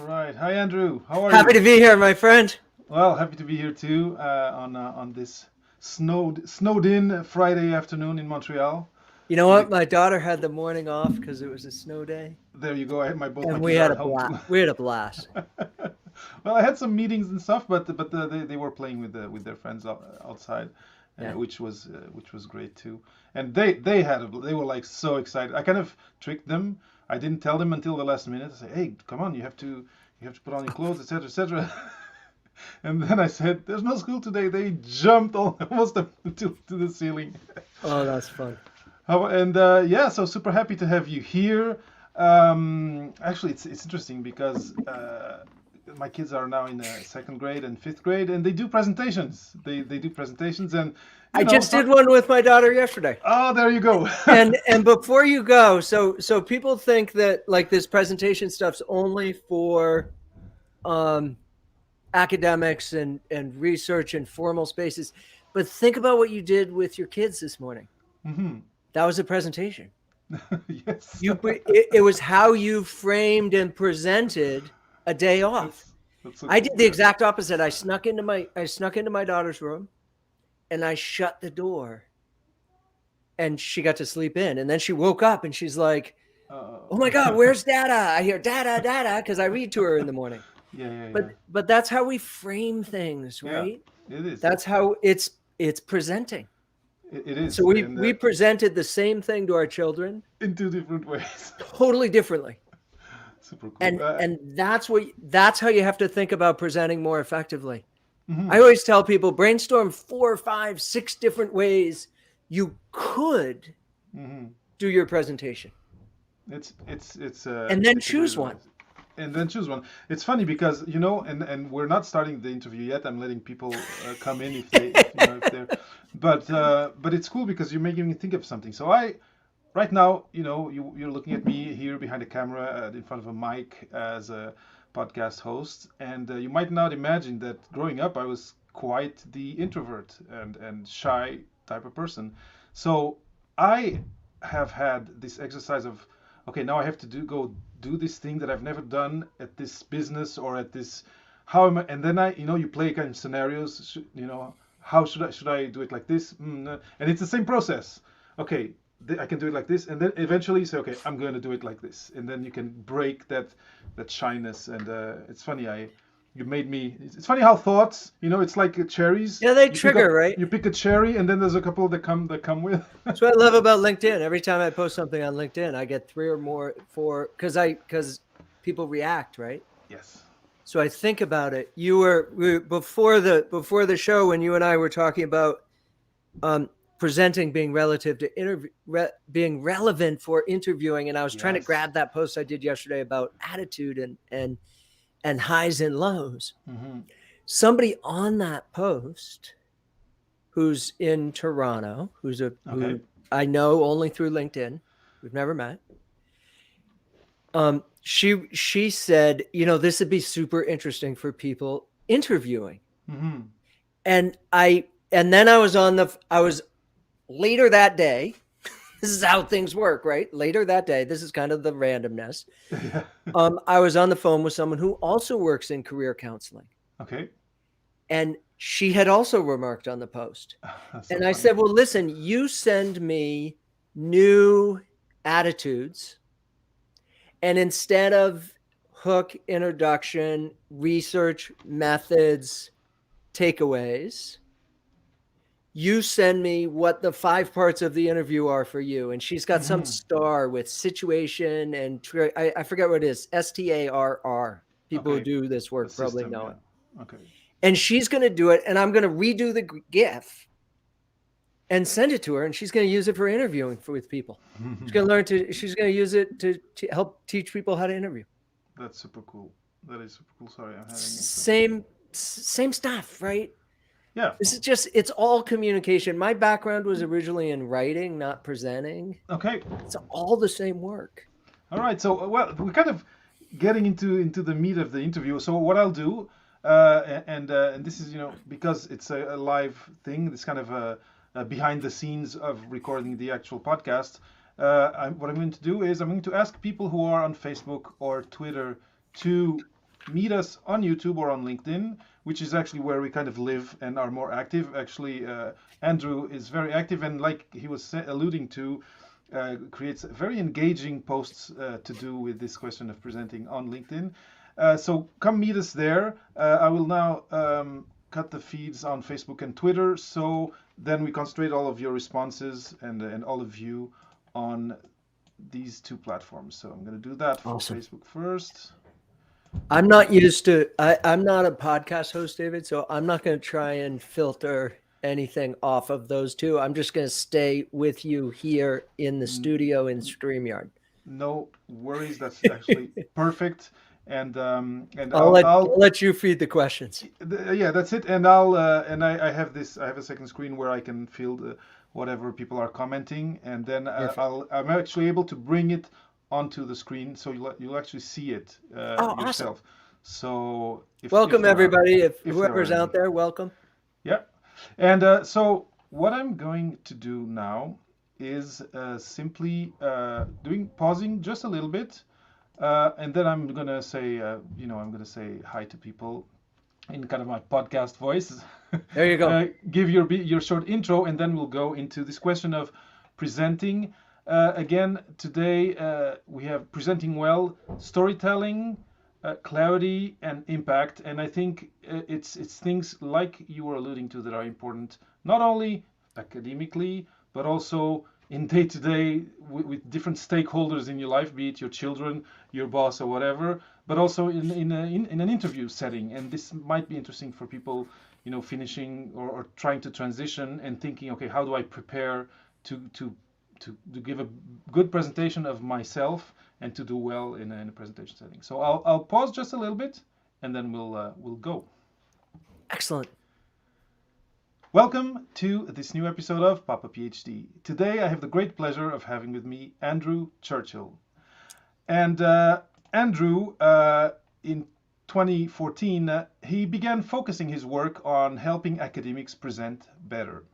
right. Hi, Andrew. How are Happy to you? be here, my friend. Well, happy to be here too on this snowed in Friday afternoon in Montreal. You know With a, what? My daughter had the morning off because it was a snow day, there you go. Both my and we kids are had at a home blast. too. We had a blast. Well, I had some meetings and stuff, but they were playing with their friends outside, Yeah. which was great too. And they were like so excited. I kind of tricked them. I didn't tell them until the last minute. I said, "Hey, come on, you have to put on your clothes, etc., etc." And then I said, "There's no school today." They jumped almost up to the ceiling. Oh, that's fun. And yeah, so super happy to have you here. Actually, it's interesting because my kids are now in second grade and fifth grade, and they do presentations. They do presentations, and I just did one with my daughter yesterday. oh, there you go. And before you go, so people think that like this presentation stuff's only for um, academics and research and formal spaces, but think about what you did with your kids this morning. Hmm. That was a presentation. Yes. It was how you framed and presented a day off. That's so I did cool. the Yeah. exact opposite. I snuck into my daughter's room and I shut the door and she got to sleep in. And then she woke up and she's like, "Oh my God, Uh, where's Dada?" I hear Dada, Dada, because I read to her in the morning. yeah, yeah, But yeah. but that's how we frame things, Yeah, right? it is. That's how it's presenting. It So is, and we presented the same thing to our children in two different ways. totally differently. Super cool. And that's how you have to think about presenting more effectively. I Mhm. always tell people brainstorm 4, 5, 6 different ways you could Mhm. do your presentation and then It's a great choose one. advice. And then choose one. It's funny because and we're not starting the interview yet. I'm letting people come in if they're, but it's cool because you're making me think of something. So right now, you're looking at me here behind a camera in front of a mic as a podcast host, and you might not imagine that growing up I was quite the introvert and shy type of person. So I have had this exercise of, okay, now I have to go do this thing that I've never done at this business or at this. How am I? And then you play kind of scenarios. How should I do it like this? And it's the same process. Okay, I can do it like this, and then eventually you say, okay, I'm going to do it like this, and then you can break that shyness. And it's funny, you made me. It's funny how thoughts, it's like cherries. Yeah, they You pick up, trigger, right? you pick a cherry, and then there's a couple that come with. That's what I love about LinkedIn. Every time I post something on LinkedIn, I get 3 or more because people react, right? Yes. So I think about it. Before the show when you and I were talking about presenting being relative to being relevant for interviewing, and I was trying to Yes. grab that post I did yesterday about attitude and highs and lows. Hmm. Somebody on that post who's in Toronto, Okay. who I know only through LinkedIn, we've never met. She said, this would be super interesting for people interviewing. Hmm. And then I was later that day. This is how things work, right? Later that day, this is kind of the randomness. Yeah. I was on the phone with someone who also works in career counseling, Okay. and she had also remarked on the post. That's so And I funny. said, well, listen, you send me new attitudes, and instead of hook, introduction, research, methods, takeaways, you send me what the 5 parts of the interview are for you. And she's got some Hmm. star with situation and I forget what it is, STARR. People who Okay. do this The work probably system, know yeah. it. Okay. And she's going to do it, and I'm going to redo the GIF and send it to her, and she's going to use it for interviewing with people. She's going to use it to help teach people how to interview. That's super cool. That is super cool. Sorry, I'm having some. Same stuff, right? Yeah. It's all communication. My background was originally in writing, not presenting. Okay. It's all the same work. All right. So, well, we're kind of getting into the meat of the interview. So, what I'll do, and this is, because it's a live thing, this kind of a behind the scenes of recording the actual podcast. What I'm going to do is I'm going to ask people who are on Facebook or Twitter to meet us on YouTube or on LinkedIn, which is actually where we kind of live and are more active. Actually, Andrew is very active, and like he was alluding to, creates very engaging posts to do with this question of presenting on LinkedIn. So come meet us there. I will now cut the feeds on Facebook and Twitter, so then we concentrate all of your responses and all of you on these two platforms. So I'm going to do that for Awesome. Facebook first. I'm not used to, I'm not a podcast host, David, so I'm not going to try and filter anything off of those two. I'm just going to stay with you here in the studio in StreamYard. No worries. That's actually perfect. And I'll let you feed the questions. Yeah, that's it. And I have this. I have a second screen where I can field whatever people are commenting, and then I'm actually able to bring it onto the screen, so you'll actually see it yourself. Awesome. So welcome everybody. If whoever's out there, welcome. Yeah, and so what I'm going to do now is simply pausing just a little bit, and then I'm gonna say I'm gonna say hi to people in kind of my podcast voice. There you go. Give your short intro, and then we'll go into this question of presenting. Again, today we have presenting well, storytelling, clarity, and impact. And I think it's things like you were alluding to that are important, not only academically, but also in day-to-day with different stakeholders in your life, be it your children, your boss, or whatever, but also in an interview setting. And this might be interesting for people, finishing or trying to transition and thinking, okay, how do I prepare to give a good presentation of myself and to do well in a presentation setting. So I'll pause just a little bit, and then we'll go. Excellent. Welcome to this new episode of Papa PhD. Today I have the great pleasure of having with me Andrew Churchill. And Andrew, in 2014, he began focusing his work on helping academics present better.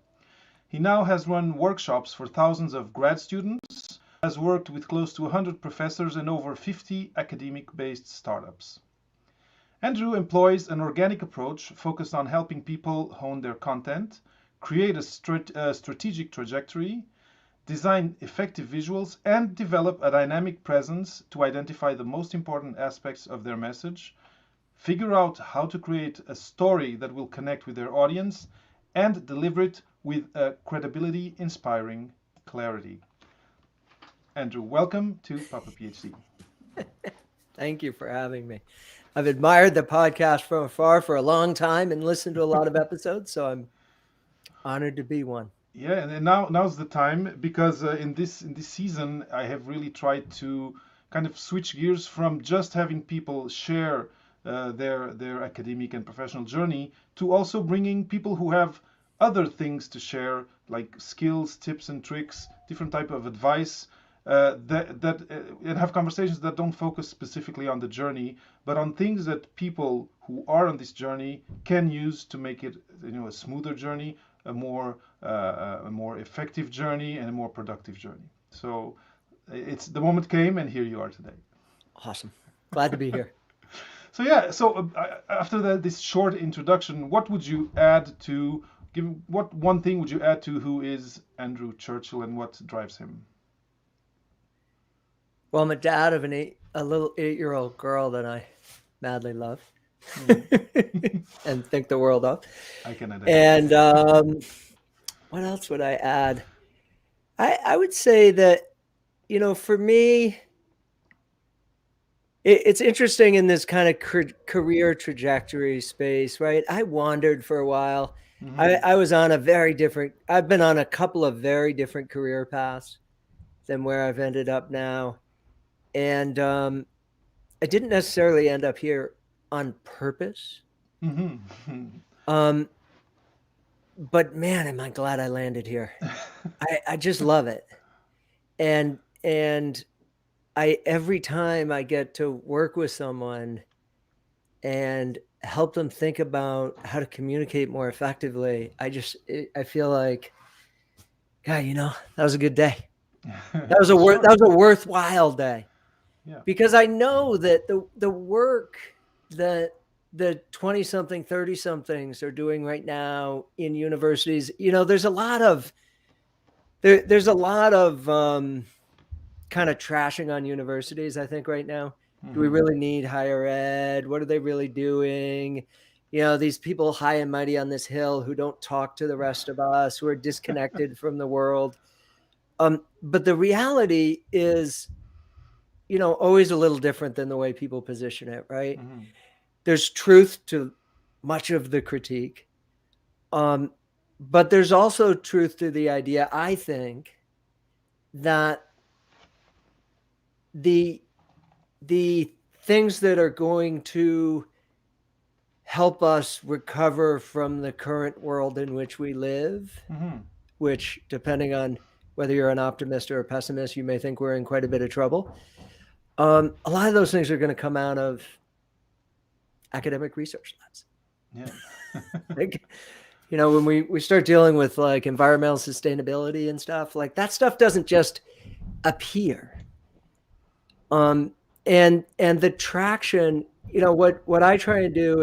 He now has run workshops for thousands of grad students, has worked with close to 100 professors and over 50 academic-based startups. Andrew employs an organic approach focused on helping people hone their content, create a strategic trajectory, design effective visuals, and develop a dynamic presence to identify the most important aspects of their message, figure out how to create a story that will connect with their audience, and deliver it with a credibility inspiring clarity. Andrew, welcome to Papa PhD. Thank you for having me. I've admired the podcast from afar for a long time and listened to a lot of episodes, so I'm honored to be one. Yeah, and now's the time, because in this season I have really tried to kind of switch gears from just having people share their academic and professional journey to also bringing people who have other things to share, like skills, tips and tricks, different type of advice, and have conversations that don't focus specifically on the journey, but on things that people who are on this journey can use to make it, a smoother journey, a more effective journey, and a more productive journey. So it's the moment came, and here you are today. Awesome. Glad to be here. So after this short introduction, what would you add to? What one thing would you add to who is Andrew Churchill and what drives him? Well, I'm a dad of a little 8-year-old girl that I madly love and think the world of. I can identify. And what else would I add? I would say that, for me, it's interesting in this kind of career trajectory space, right? I wandered for a while. Mm-hmm. I was on I've been on a couple of very different career paths than where I've ended up now. And I didn't necessarily end up here on purpose. Mm-hmm. But man, am I glad I landed here. I just love it. And every time I get to work with someone and help them think about how to communicate more effectively, I feel like, God, that was a good day. That was a worthwhile day. Yeah. Because I know that the work that the 20 something, 30 somethings are doing right now in universities. There's a lot of kind of trashing on universities, I think, right now. Do we really need higher ed? What are they really doing? These people high and mighty on this hill who don't talk to the rest of us, who are disconnected from the world. But the reality is, always a little different than the way people position it, right? There's truth to much of the critique. But there's also truth to the idea, I think, that the things that are going to help us recover from the current world in which we live, which, depending on whether you're an optimist or a pessimist, you may think we're in quite a bit of trouble. A lot of those things are going to come out of academic research labs. Yeah. Like, when we start dealing with like environmental sustainability and stuff, like that stuff doesn't just appear. And the traction, what I try to do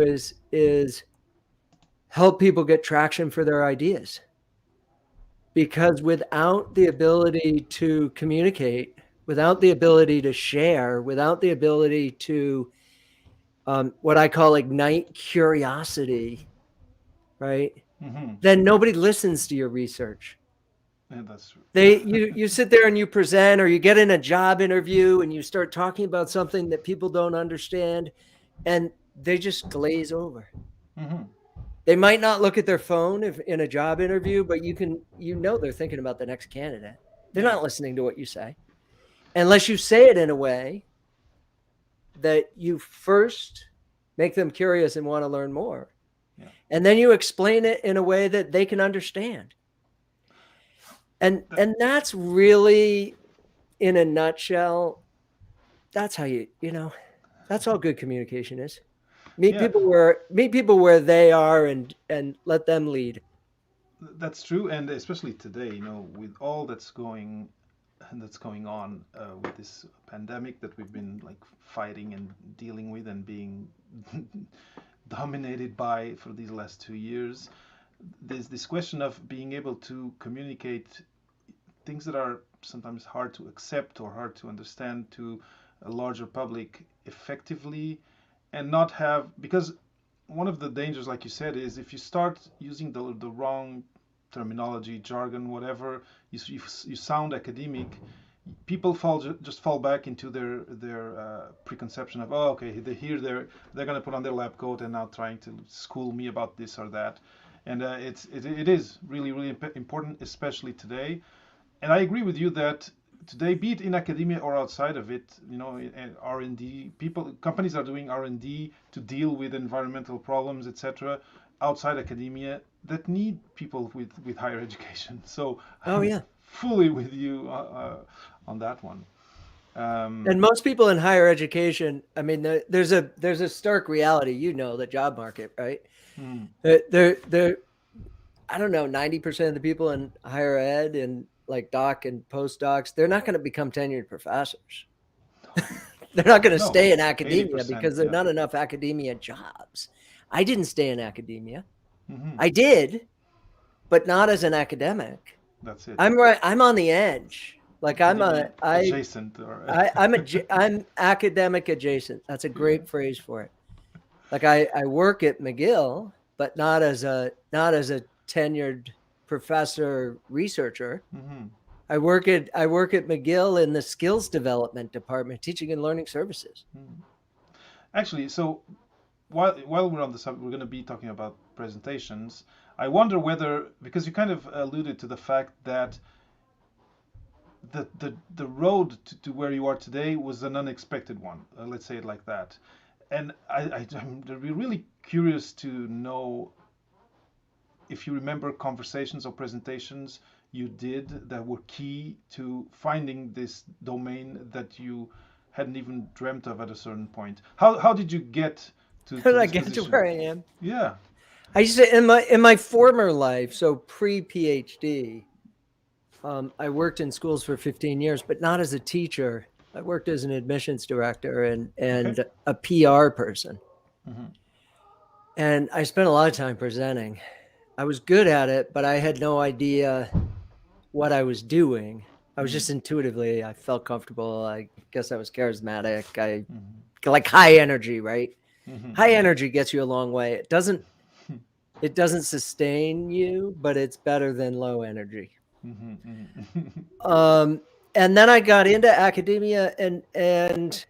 is help people get traction for their ideas. Because without the ability to communicate, without the ability to share, without the ability to what I call ignite curiosity, right? Then nobody listens to your research. Yeah, that's true. You sit there and you present, or you get in a job interview and you start talking about something that people don't understand, and they just glaze over. They might not look at their phone in a job interview, but they're thinking about the next candidate. They're not listening to what you say, unless you say it in a way that you first make them curious and want to learn more. Yeah. And then you explain it in a way that they can understand. And that's really, in a nutshell, that's how that's all good communication is. Meet people where they are and let them lead. That's true, and especially today, with all that's going on with this pandemic that we've been like fighting and dealing with and being dominated by for these last 2 years. There's this question of being able to communicate things that are sometimes hard to accept or hard to understand to a larger public effectively, and not have, because one of the dangers, like you said, is if you start using the wrong terminology, jargon, whatever, you sound academic. People just fall back into their preconception of, oh, okay, they're going to put on their lab coat and now trying to school me about this or that, and it is really really important, especially today. And I agree with you that today, be it in academia or outside of it, R&D, companies are doing R&D to deal with environmental problems, etc., outside academia that need people with higher education. So I'm fully with you on that one. And most people in higher education, I mean, there's a stark reality, the job market, right? They're I don't know, 90% of the people in higher ed and like doc and postdocs, they're not going to become tenured professors. They're not going to stay in academia because there are not enough academia jobs. I didn't stay in academia. I did, but not as an academic. That's it. I'm on the edge. Like adjacent. I'm academic adjacent. That's a great phrase for it. Like I work at McGill, but not as a tenured professor researcher. I work at McGill in the skills development department, teaching and learning services. Actually, so while we're on the subject, we're going to be talking about presentations. I wonder whether, because you kind of alluded to the fact that the road to where you are today was an unexpected one. Let's say it like that. And I'm really curious to know if you remember conversations or presentations you did that were key to finding this domain that you hadn't even dreamt of at a certain point. How did you get to How did I this get position? to where I am? Yeah. I used to, in my former life, so pre-PhD, I worked in schools for 15 years, but not as a teacher. I worked as an admissions director and a PR person. Mhm. And I spent a lot of time presenting. I was good at it, but I had no idea what I was doing. I was just intuitively, I felt comfortable. I guess I was charismatic. I like high energy, right? High energy gets you a long way. It doesn't sustain you, but it's better than low energy. And then I got into academia, and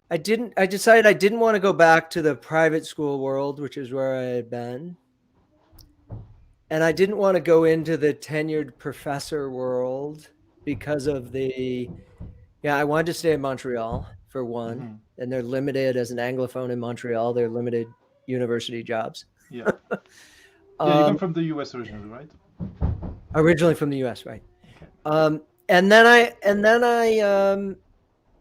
I decided I didn't want to go back to the private school world, which is where I had been. And I didn't want to go into the tenured professor world because of I wanted to stay in Montreal for one, and they're limited as an Anglophone in Montreal. They're limited university jobs. Yeah. Yeah, you come from the US originally, right? Originally from the US, right? Okay.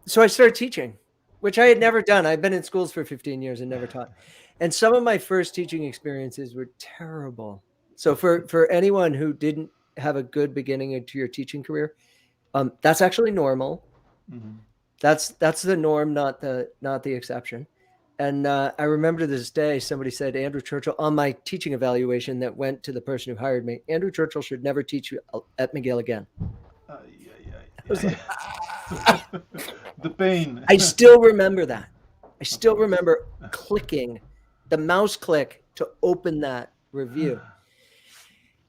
So I started teaching, which I had never done. I've been in schools for 15 years and never taught. And some of my first teaching experiences were terrible. So for anyone who didn't have a good beginning into your teaching career, that's actually normal. That's the norm, not the exception. And I remember to this day, somebody said, Andrew Churchill, on my teaching evaluation that went to the person who hired me, Andrew Churchill should never teach you at McGill again. I was like, the pain. I still remember that. I still remember clicking the mouse click to open that review.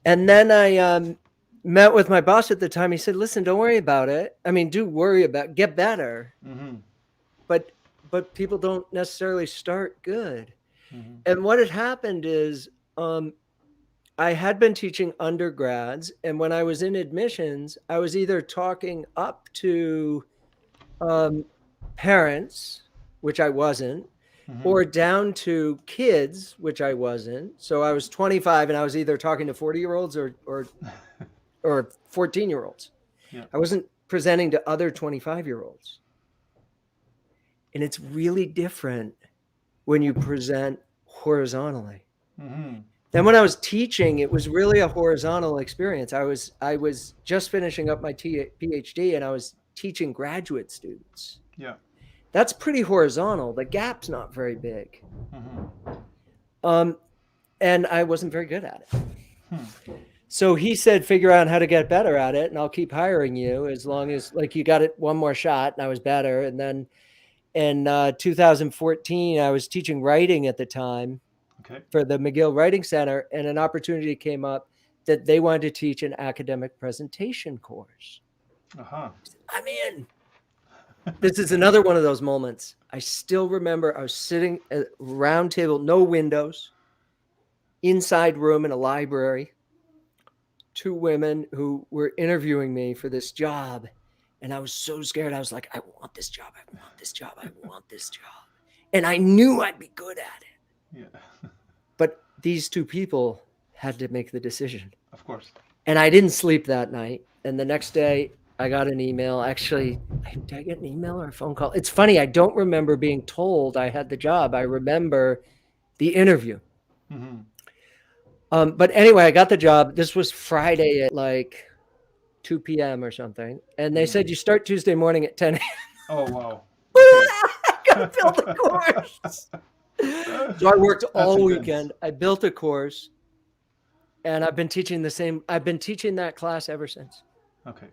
And then I met with my boss at the time. He said, listen, don't worry about it. I mean, do worry about, get better. But people don't necessarily start good. And what had happened is I had been teaching undergrads, and when I was in admissions, I was either talking up to parents, which I wasn't, or down to kids, which I wasn't. So I was 25, and I was either talking to 40-year-olds or 14-year-olds. Yeah. I wasn't presenting to other 25-year-olds. And it's really different when you present horizontally. Then when I was teaching, it was really a horizontal experience. I was just finishing up my PhD, and I was teaching graduate students. Yeah. That's pretty horizontal. The gap's not very big. And I wasn't very good at it. So he said, figure out how to get better at it, and I'll keep hiring you as long as you got it one more shot. And I was better. And then in 2014, I was teaching writing at the time for the McGill Writing Center, and an opportunity came up that they wanted to teach an academic presentation course. I'm in. This is another one of those moments. I still remember I was sitting at a round table, no windows, inside room in a library, 2 women who were interviewing me for this job. And I was so scared. I was like, I want this job. I want this job. I want this job. And I knew I'd be good at it. Yeah. But these 2 people had to make the decision. Of course. And I didn't sleep that night. And the next day, I got an email. Actually, did I get an email or a phone call? It's funny. I don't remember being told I had the job. I remember the interview. But anyway, I got the job. This was Friday at 2 p.m. or something. And they said, you start Tuesday morning at 10 a.m. Oh, wow. I got to build the course. So I worked all weekend. I built a course, and I've been teaching that class ever since. Okay.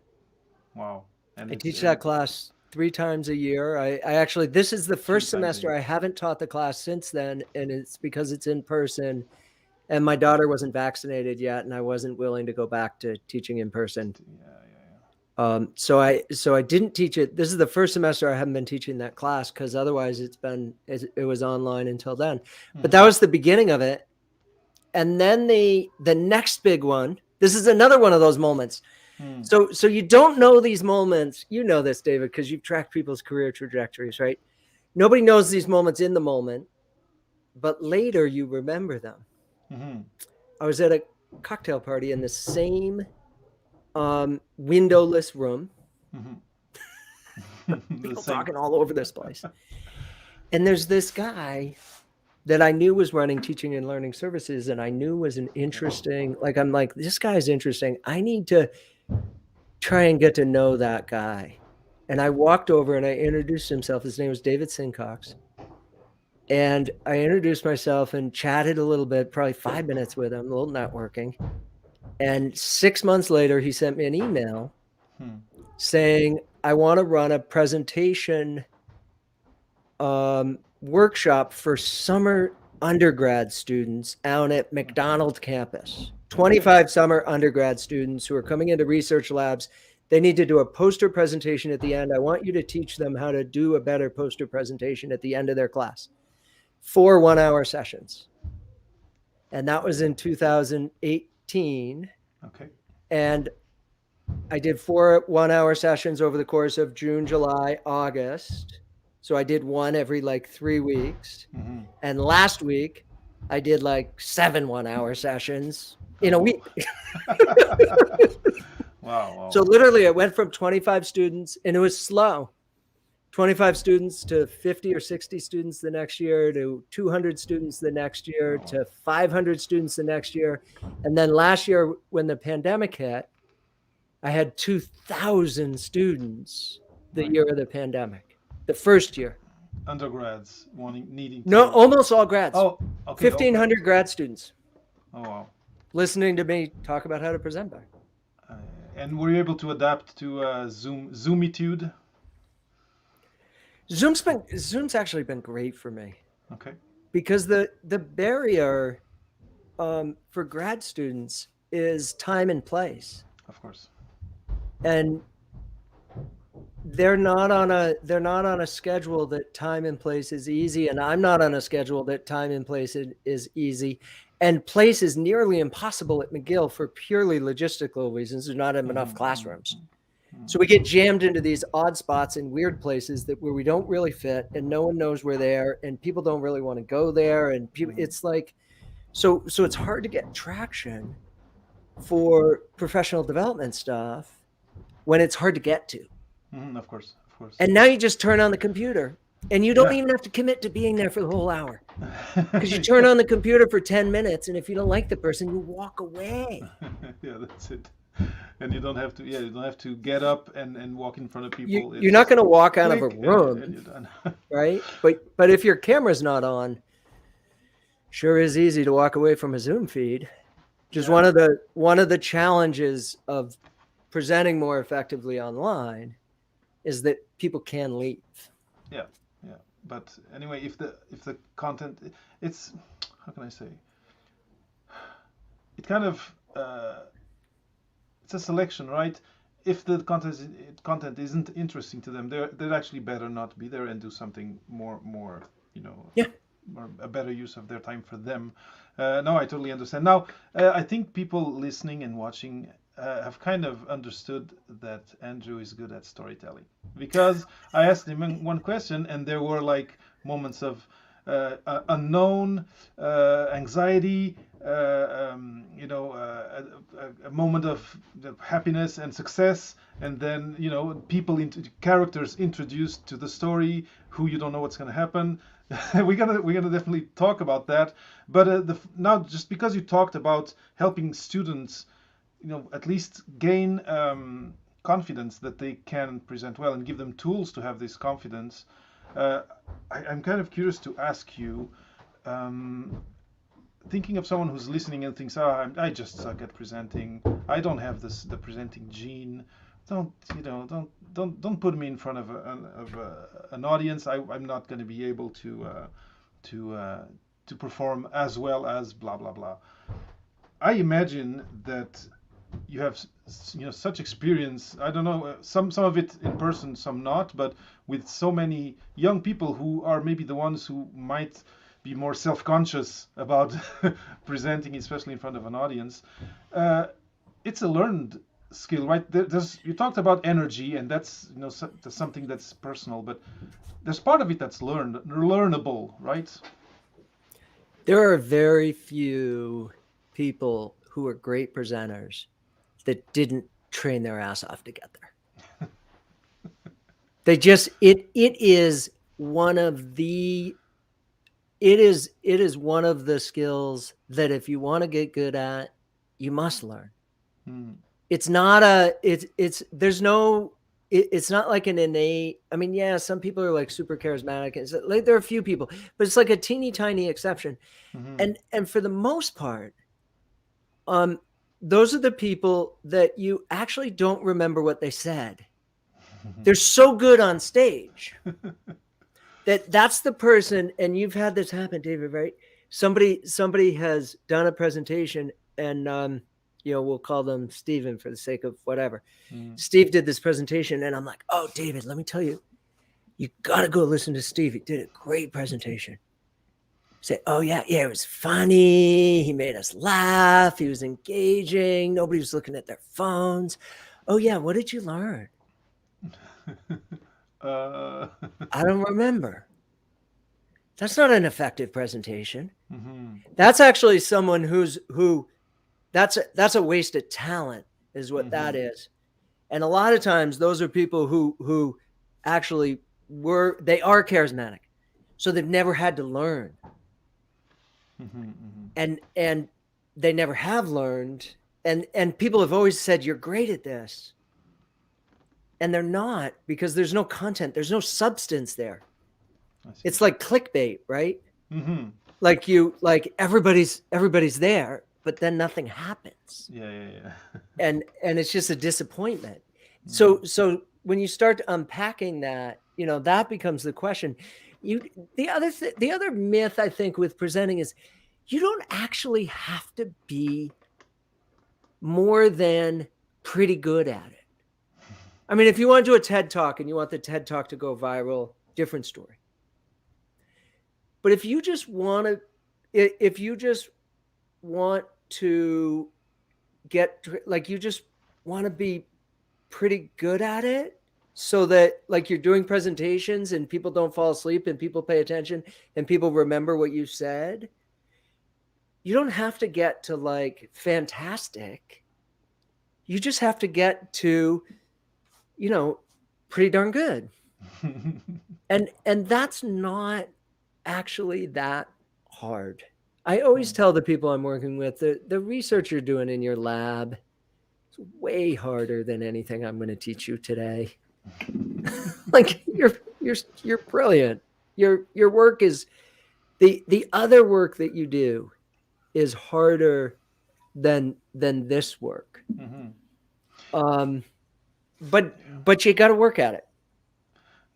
Wow. And I teach that class 3 times a year. I actually, this is the first semester I haven't taught the class since then, and it's because it's in person, and my daughter wasn't vaccinated yet, and I wasn't willing to go back to teaching in person. So I didn't teach it. This is the first semester I haven't been teaching that class, because otherwise it was online until then. But that was the beginning of it. And then the next big one, this is another one of those moments. So you don't know these moments. You know this, David, because you've tracked people's career trajectories, right? Nobody knows these moments in the moment, but later you remember them. I was at a cocktail party in the same windowless room. People talking all over this place. And there's this guy that I knew was running teaching and learning services, and I knew was an interesting, I'm like, this guy's interesting. I need to try and get to know that guy. And I walked over and I introduced himself. His name was David Sincox. And I introduced myself and chatted a little bit, probably 5 minutes with him, a little networking. And 6 months later, he sent me an email saying, I want to run a presentation workshop for summer undergrad students out at McDonald campus. 25 summer undergrad students who are coming into research labs. They need to do a poster presentation at the end. I want you to teach them how to do a better poster presentation at the end of their class. 4 1-hour sessions. And that was in 2018. Okay. And I did 4 1-hour sessions over the course of June, July, August. So I did one every like 3 weeks. Mm-hmm. And last week, I did like 7 1-hour sessions in a week. Wow. So literally, it went from 25 students, and it was slow. 25 students to 50 or 60 students the next year, to 200 students the next year, to 500 students the next year. And then last year, when the pandemic hit, I had 2,000 students the year of the pandemic, the first year. Undergrads needing to... No, almost all grads. Oh, okay. 1,500 grad students. Oh, wow. Listening to me talk about how to present better. And were you able to adapt to Zoomitude? Zoom's actually been great for me. Okay. Because the barrier for grad students is time and place. Of course. And they're not on a schedule that time and place is easy, and I'm not on a schedule that time and place is easy. And place is nearly impossible at McGill for purely logistical reasons. There's not enough classrooms. So we get jammed into these odd spots in weird places where we don't really fit, and no one knows we're there, and people don't really want to go there. And it's like, so it's hard to get traction for professional development stuff when it's hard to get to. Of course. And now you just turn on the computer, and you don't even have to commit to being there for the whole hour. Because you turn on the computer for 10 minutes, and if you don't like the person, you walk away. Yeah, that's it. And you don't have to get up and walk in front of people. You're not going to walk out of a room, and you're done. right? But if your camera's not on, sure is easy to walk away from a Zoom feed. Just one of the challenges of presenting more effectively online is that people can leave. Yeah. But anyway, if the content, it's, how can I say? It kind of it's a selection, right? If the content isn't interesting to them, they'd actually better not be there and do something more more a better use of their time for them. No, I totally understand. Now, I think people listening and watching have kind of understood that Andrew is good at storytelling, because I asked him one question and there were like moments of unknown, anxiety, a moment of happiness and success, and then characters introduced to the story who you don't know what's going to happen. we're gonna definitely talk about that. But now, just because you talked about helping students, at least gain confidence that they can present well and give them tools to have this confidence, I'm kind of curious to ask you, thinking of someone who's listening and thinks, I just suck at presenting, I don't have the presenting gene. Don't put me in front of an audience. I'm not going to be able to perform as well as blah blah blah. I imagine that you have such experience. I don't know, some of it in person, some not, but with so many young people who are maybe the ones who might be more self-conscious about presenting, especially in front of an audience. It's a learned skill, right? You talked about energy, and that's that's something that's personal, but there's part of it that's learnable, right? There are very few people who are great presenters that didn't train their ass off to get there. They just it is one of the skills that if you want to get good at, you must learn. It's not there's no it's not like an innate. I mean, yeah, some people are like super charismatic, and like there are a few people, but it's like a teeny tiny exception. Mm-hmm. And for the most part, those are the people that you actually don't remember what they said. They're so good on stage that's the person. And you've had this happen, David, right? Somebody has done a presentation, and we'll call them Steven for the sake of whatever. Steve did this presentation, and I'm like, oh, David, let me tell you, you got to go listen to Steve. He did a great presentation. Say, oh yeah, it was funny. He made us laugh. He was engaging. Nobody was looking at their phones. Oh yeah, what did you learn? uh, I don't remember. That's not an effective presentation. mm-hmm. That's actually someone that's a waste of talent, is what that is. And a lot of times those are people who actually they are charismatic, so they've never had to learn. And they never have learned, and people have always said, you're great at this, and they're not, because there's no content, there's no substance there. It's like clickbait, right? Like everybody's there, but then nothing happens. Yeah. And it's just a disappointment. So when you start unpacking that, that becomes the question. The other myth, I think, with presenting is you don't actually have to be more than pretty good at it. I mean, if you want to do a TED Talk and you want the TED Talk to go viral, different story. But if you just want to get, like, you just want to be pretty good at it, so that like you're doing presentations and people don't fall asleep and people pay attention and people remember what you said, you don't have to get to like fantastic. You just have to get to, pretty darn good. And that's not actually that hard. I always tell the people I'm working with that the research you're doing in your lab is way harder than anything I'm going to teach you today. Like you're brilliant. Your work is the other work that you do is harder than this work. But you got to work at it.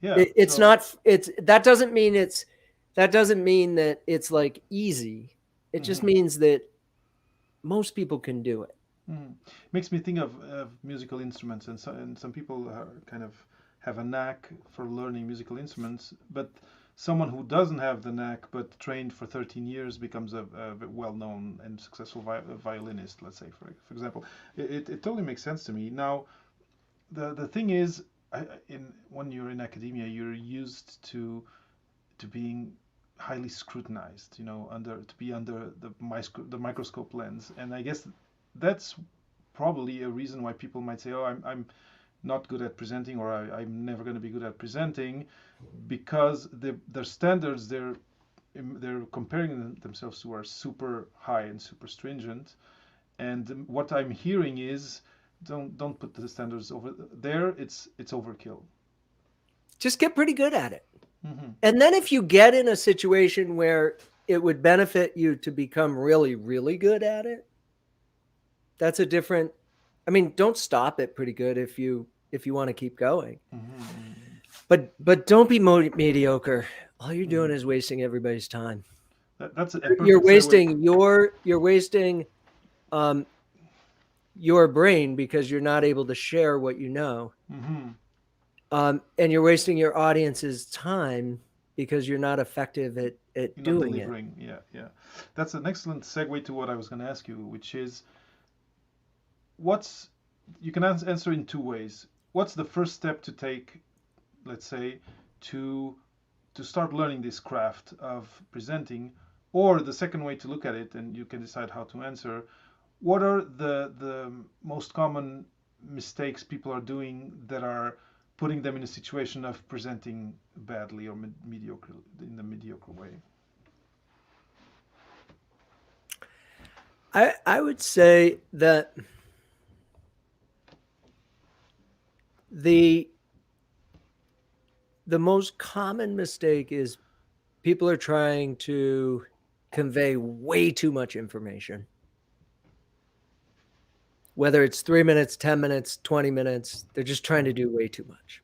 Yeah. It's not. That doesn't mean that it's like easy. It just means that most people can do it. Makes me think of musical instruments, and some people kind of have a knack for learning musical instruments, but someone who doesn't have the knack but trained for 13 years becomes a well-known and successful violinist, let's say, for example. It totally makes sense to me. Now, the thing is, when you're in academia, you're used to being highly scrutinized, to be under the microscope lens, and I guess that's probably a reason why people might say, "Oh, I'm not good at presenting," or I'm never going to be good at presenting, because their standards they're comparing themselves to are super high and super stringent. And what I'm hearing is, don't put the standards over there. It's overkill. Just get pretty good at it. And then if you get in a situation where it would benefit you to become really, really good at it, that's a different. I mean, don't stop at pretty good if you want to keep going. But don't be mediocre. All you're doing is wasting everybody's time. That's You're wasting your brain because you're not able to share what you know. And you're wasting your audience's time because you're not effective at doing delivering it. Yeah. That's an excellent segue to what I was going to ask you, which is, you can answer in two ways. What's the first step to take, let's say, to start learning this craft of presenting? Or the second way to look at it, and you can decide how to answer, what are the most common mistakes people are doing that are putting them in a situation of presenting badly or mediocre, in the mediocre way? I would say that the most common mistake is people are trying to convey way too much information. Whether it's 3 minutes, 10 minutes, 20 minutes, they're just trying to do way too much.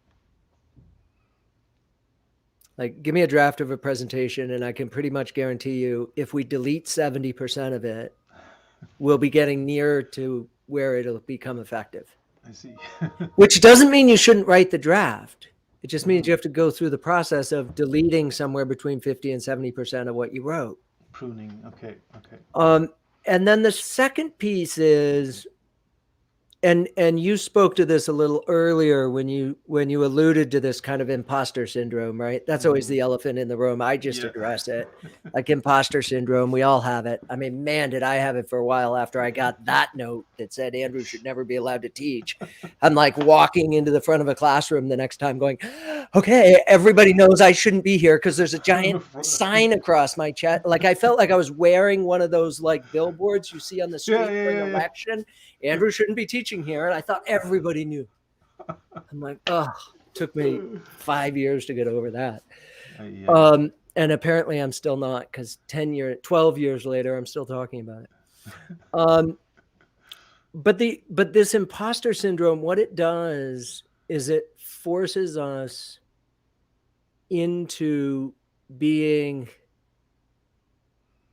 Like, give me a draft of a presentation, and I can pretty much guarantee you, if we delete 70% of it, we'll be getting near to where it'll become effective. I see. Which doesn't mean you shouldn't write the draft. It just means you have to go through the process of deleting somewhere between 50 and 70% of what you wrote. Pruning. Okay. Okay. And then the second piece is, and you spoke to this a little earlier when you alluded to this kind of imposter syndrome, right? That's always the elephant in the room. I just address it. Like imposter syndrome, we all have it. I mean, man, did I have it for a while after I got that note that said Andrew should never be allowed to teach. I'm like walking into the front of a classroom the next time going, okay, everybody knows I shouldn't be here because there's a giant sign across my chest. Like I felt like I was wearing one of those like billboards you see on the street for an election. Andrew shouldn't be teaching here. And I thought everybody knew. I'm like, oh, it took me 5 years to get over that. And apparently I'm still not, because 12 years later, I'm still talking about it. But this imposter syndrome, what it does is it forces us into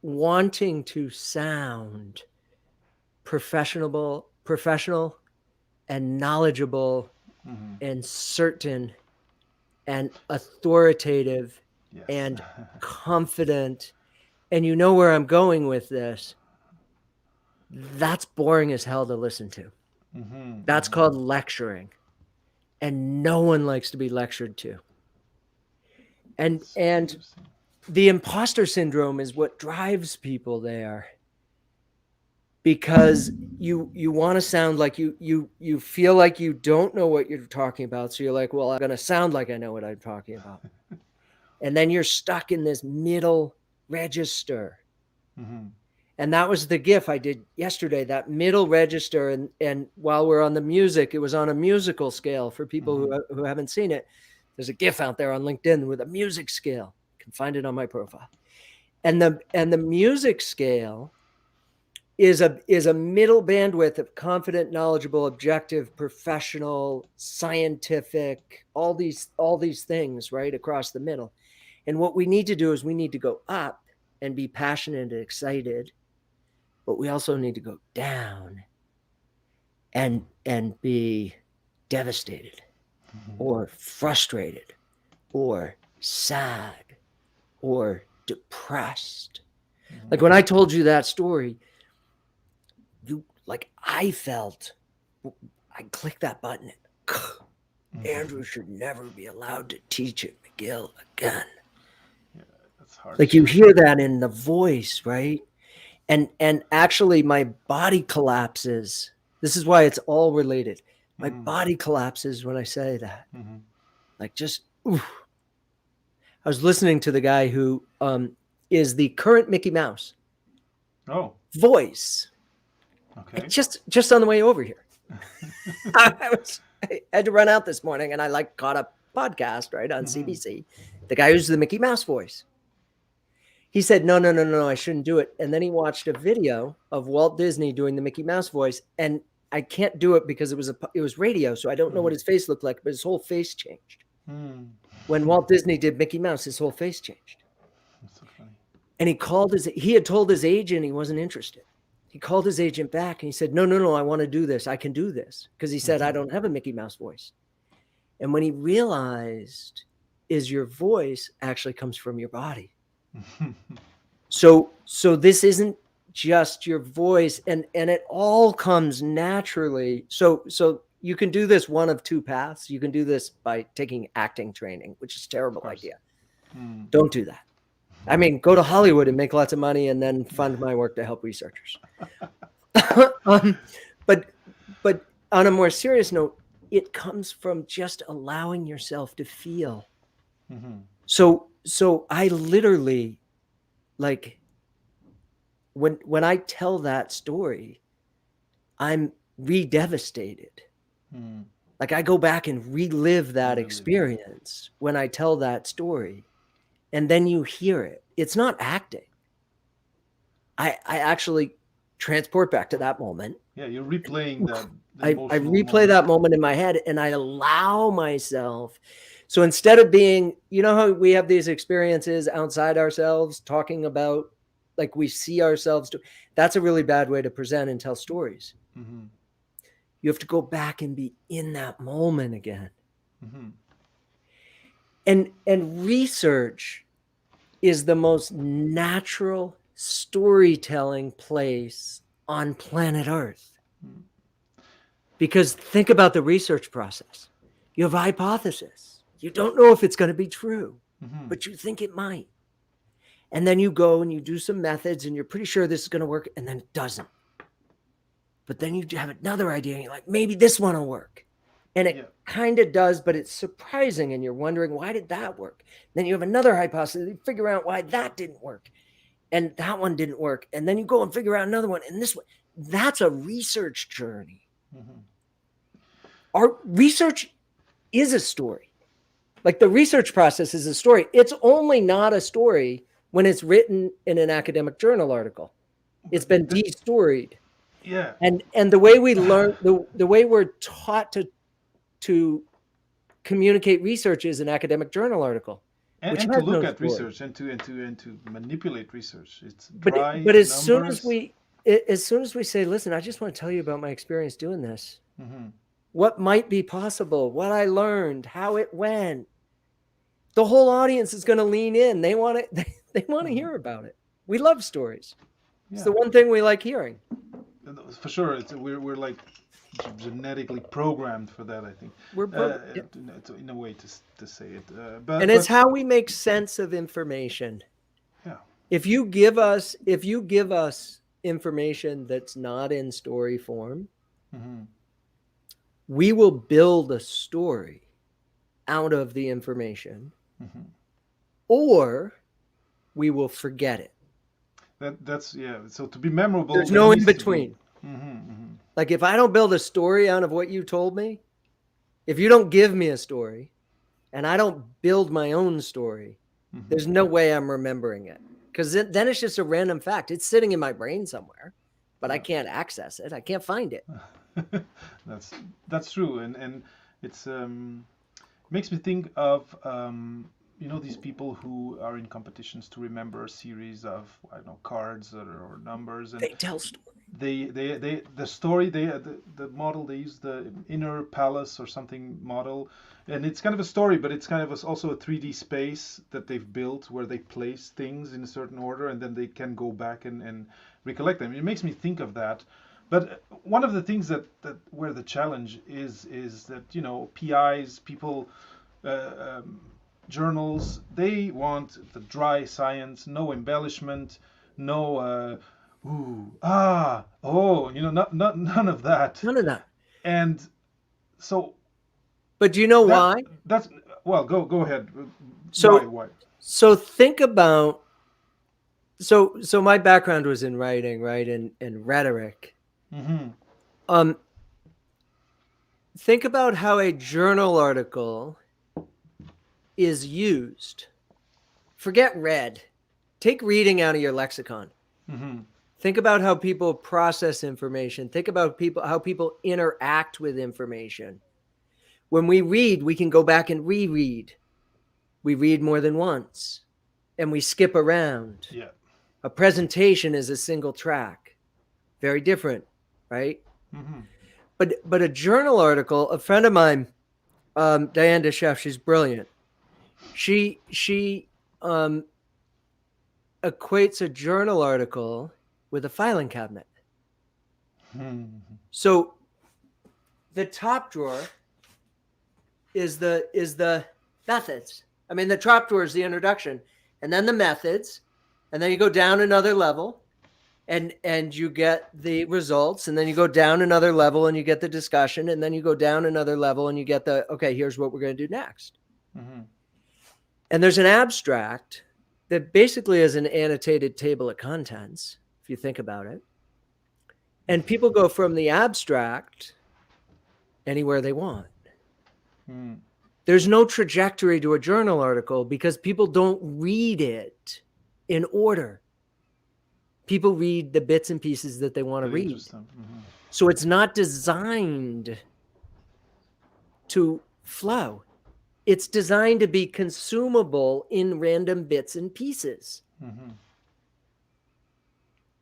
wanting to sound professional and knowledgeable and certain and authoritative and confident. And you know where I'm going with this. That's boring as hell to listen to. That's called lecturing. And no one likes to be lectured to. And the imposter syndrome is what drives people there. Because you want to sound like you feel like you don't know what you're talking about. So you're like, well, I'm going to sound like I know what I'm talking about. And then you're stuck in this middle register. And that was the GIF I did yesterday, that middle register. And while we're on the music, it was on a musical scale for people who haven't seen it. There's a GIF out there on LinkedIn with a music scale. You can find it on my profile. And the music scale is a middle bandwidth of confident, knowledgeable, objective, professional, scientific, all these things right across the middle. And what we need to do is we need to go up and be passionate and excited, but we also need to go down and be devastated or frustrated or sad or depressed. Like when I told you that story, I felt, I clicked that button. Andrew should never be allowed to teach at McGill again. Yeah, that's hard. Like you hear that in the voice, right? And actually my body collapses. This is why it's all related. My body collapses when I say that. Like just, oof. I was listening to the guy who is the current Mickey Mouse voice. Okay. Just on the way over here. I had to run out this morning and I caught a podcast right on CBC. The guy who's the Mickey Mouse voice. He said, no, I shouldn't do it. And then he watched a video of Walt Disney doing the Mickey Mouse voice. And I can't do it because it was radio. So I don't know what his face looked like, but his whole face changed. When Walt Disney did Mickey Mouse, his whole face changed. That's so funny. And he had told his agent he wasn't interested. He called his agent back and he said, no, I want to do this. I can do this. Because he said, I don't have a Mickey Mouse voice. And when he realized is your voice actually comes from your body. So this isn't just your voice and it all comes naturally. So you can do this one of two paths. You can do this by taking acting training, which is a terrible idea. Don't do that. I mean, go to Hollywood and make lots of money and then fund my work to help researchers. But on a more serious note, it comes from just allowing yourself to feel. So I literally, when I tell that story, I'm re-devastated. Like I go back and relive that Relive. experience when I tell that story, and then you hear it. It's not acting. I actually transport back to that moment. Yeah, you're replaying that I emotional replay moment. that moment in my head, and I allow myself. So instead of being, you know how we have these experiences outside ourselves, talking about like we see ourselves do, that's a really bad way to present and tell stories. Mm-hmm. You have to go back and be in that moment again. Mm-hmm. And research is the most natural storytelling place on planet Earth. Mm-hmm. Because think about the research process. You have a hypothesis. You don't know if it's going to be true, Mm-hmm. but you think it might. And then you go and you do some methods and you're pretty sure this is going to work, and then it doesn't. But then you have another idea and you're like, maybe this one will work. And it kind of does, but it's surprising. And you're wondering, why did that work? Then you have another hypothesis, you figure out why that didn't work. And that one didn't work. And then you go and figure out another one. And this one, that's a research journey. Mm-hmm. Our research is a story. Like the research process is a story. It's only not a story when it's written in an academic journal article. It's been de-storied. Yeah. And the way we learn, the way we're taught to communicate research is an academic journal article. And to look at research and to manipulate research. It's dry. But as soon as we say, listen, I just want to tell you about my experience doing this. Mm-hmm. What might be possible, what I learned, how it went. The whole audience is going to lean in. They want to they want to hear about it. We love stories. It's the one thing we like hearing. For sure, we're like genetically programmed for that. I think we're in a way to say it. It's how we make sense of information. Yeah. If you give us information that's not in story form, mm-hmm. we will build a story out of the information, mm-hmm. or we will forget it. That's so to be memorable, there's no in between. Mm-hmm, mm-hmm. Like if I don't build a story out of what you told me, if you don't give me a story and I don't build my own story, mm-hmm. there's no way I'm remembering it, because then it's just a random fact. It's sitting in my brain somewhere, but I can't access it. I can't find it. That's true, and it's makes me think of these people who are in competitions to remember a series of, I don't know, cards or numbers, and they tell stories. The model they use, the inner palace or something model, and it's kind of a story, but it's kind of also a 3D space that they've built where they place things in a certain order, and then they can go back and recollect them. It makes me think of that. But one of the things that where the challenge is that PIs, people, journals, they want the dry science, no embellishment, no none of that. None of that. And so. But do you know why? That's well. Go ahead. So why? So think about. So my background was in writing, right, and rhetoric. Mm-hmm. Think about how a journal article is used. Forget read. Take reading out of your lexicon. Mm-hmm. Think about how people process information. Think about how people interact with information. When we read, we can go back and reread. We read more than once, and we skip around. Yeah. A presentation is a single track. Very different, right? Mm-hmm. But a journal article, a friend of mine, Diane DeChef, she's brilliant. She equates a journal article with a filing cabinet. Mm-hmm. So the top drawer is the methods. I mean, the top drawer is the introduction, and then the methods, and then you go down another level, and you get the results, and then you go down another level and you get the discussion, and then you go down another level and you get okay, here's what we're going to do next. Mm-hmm. And there's an abstract that basically is an annotated table of contents, if you think about it. And people go from the abstract anywhere they want. Mm. There's no trajectory to a journal article because people don't read it in order. People read the bits and pieces that they want to read. Mm-hmm. So it's not designed to flow. It's designed to be consumable in random bits and pieces. Mm-hmm.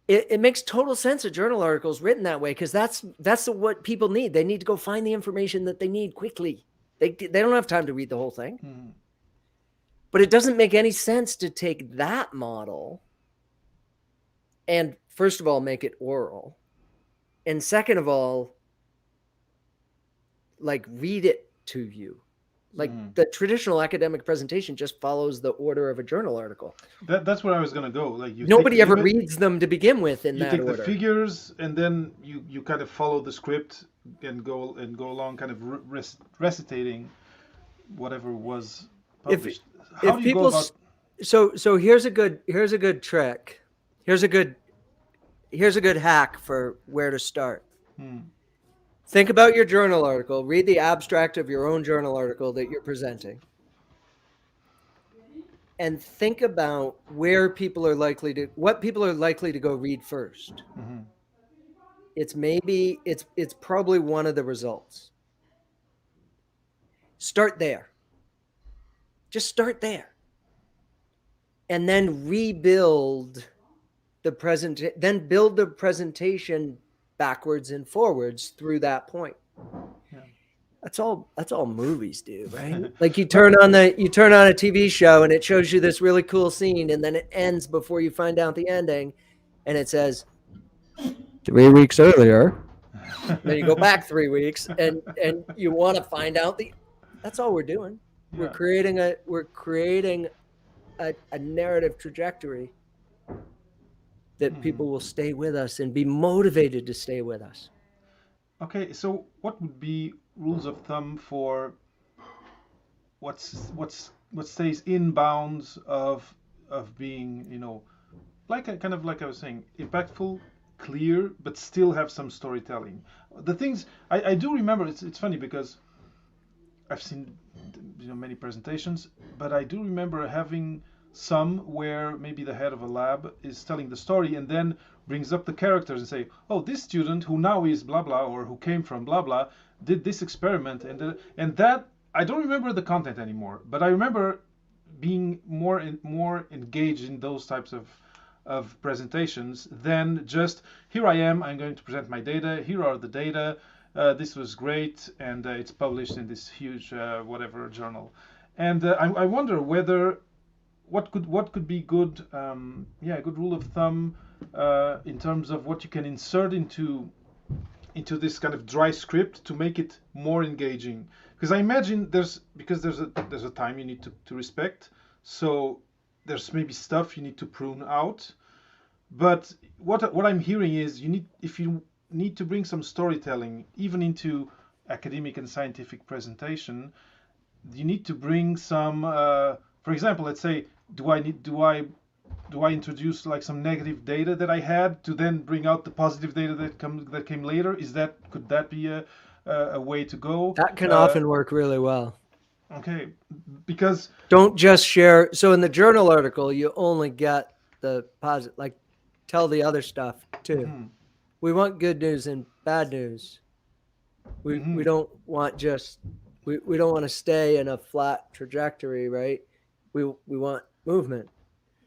It makes total sense. A journal article is written that way because that's what people need. They need to go find the information that they need quickly. They don't have time to read the whole thing. Mm-hmm. But it doesn't make any sense to take that model and, first of all, make it oral. And second of all, like, read it to you. Like, the traditional academic presentation just follows the order of a journal artitle. That's where I was gonna go. Like, nobody ever reads them to begin with in that order. You take the figures, and then you kind of follow the script and go along, kind of recitating whatever was published. How do you go about? So here's a good trick. Here's a good hack for where to start. Think about your journal article. Read the abstract of your own journal article that you're presenting. And think about what people are likely to go read first. Mm-hmm. It's probably one of the results. Start there. Just start there. And then rebuild then build the presentation backwards and forwards through that point. Yeah. That's all movies do, right? Like you turn on a TV show and it shows you this really cool scene, and then it ends before you find out the ending, and it says 3 weeks earlier. Then you go back 3 weeks and you want to find out that's all we're doing. Yeah. We're creating a narrative trajectory that people will stay with us and be motivated to stay with us. Okay, so what would be rules of thumb for what stays in bounds of being, like I was saying, impactful, clear, but still have some storytelling? The things I do remember, it's funny because I've seen many presentations, but I do remember having some where maybe the head of a lab is telling the story and then brings up the characters and say, oh, this student who now is blah blah, or who came from blah blah, did this experiment, and that I don't remember the content anymore, but I remember being more engaged in those types of presentations than just, here I am, I'm going to present my data, here are the data, this was great, and it's published in this huge whatever journal. And I wonder whether what could be good good rule of thumb in terms of what you can insert into this kind of dry script to make it more engaging. Because I imagine there's a time you need to respect, so there's maybe stuff you need to prune out. But what I'm hearing is if you need to bring some storytelling even into academic and scientific presentation, you need to bring some for example, let's say, do I introduce like some negative data that I had to then bring out the positive data that came later? Could that be a way to go? That can often work really well. Okay, because don't just share. So in the journal article, you only get the positive, like tell the other stuff too. Mm-hmm. We want good news and bad news. We don't want we don't want to stay in a flat trajectory, right? We want movement.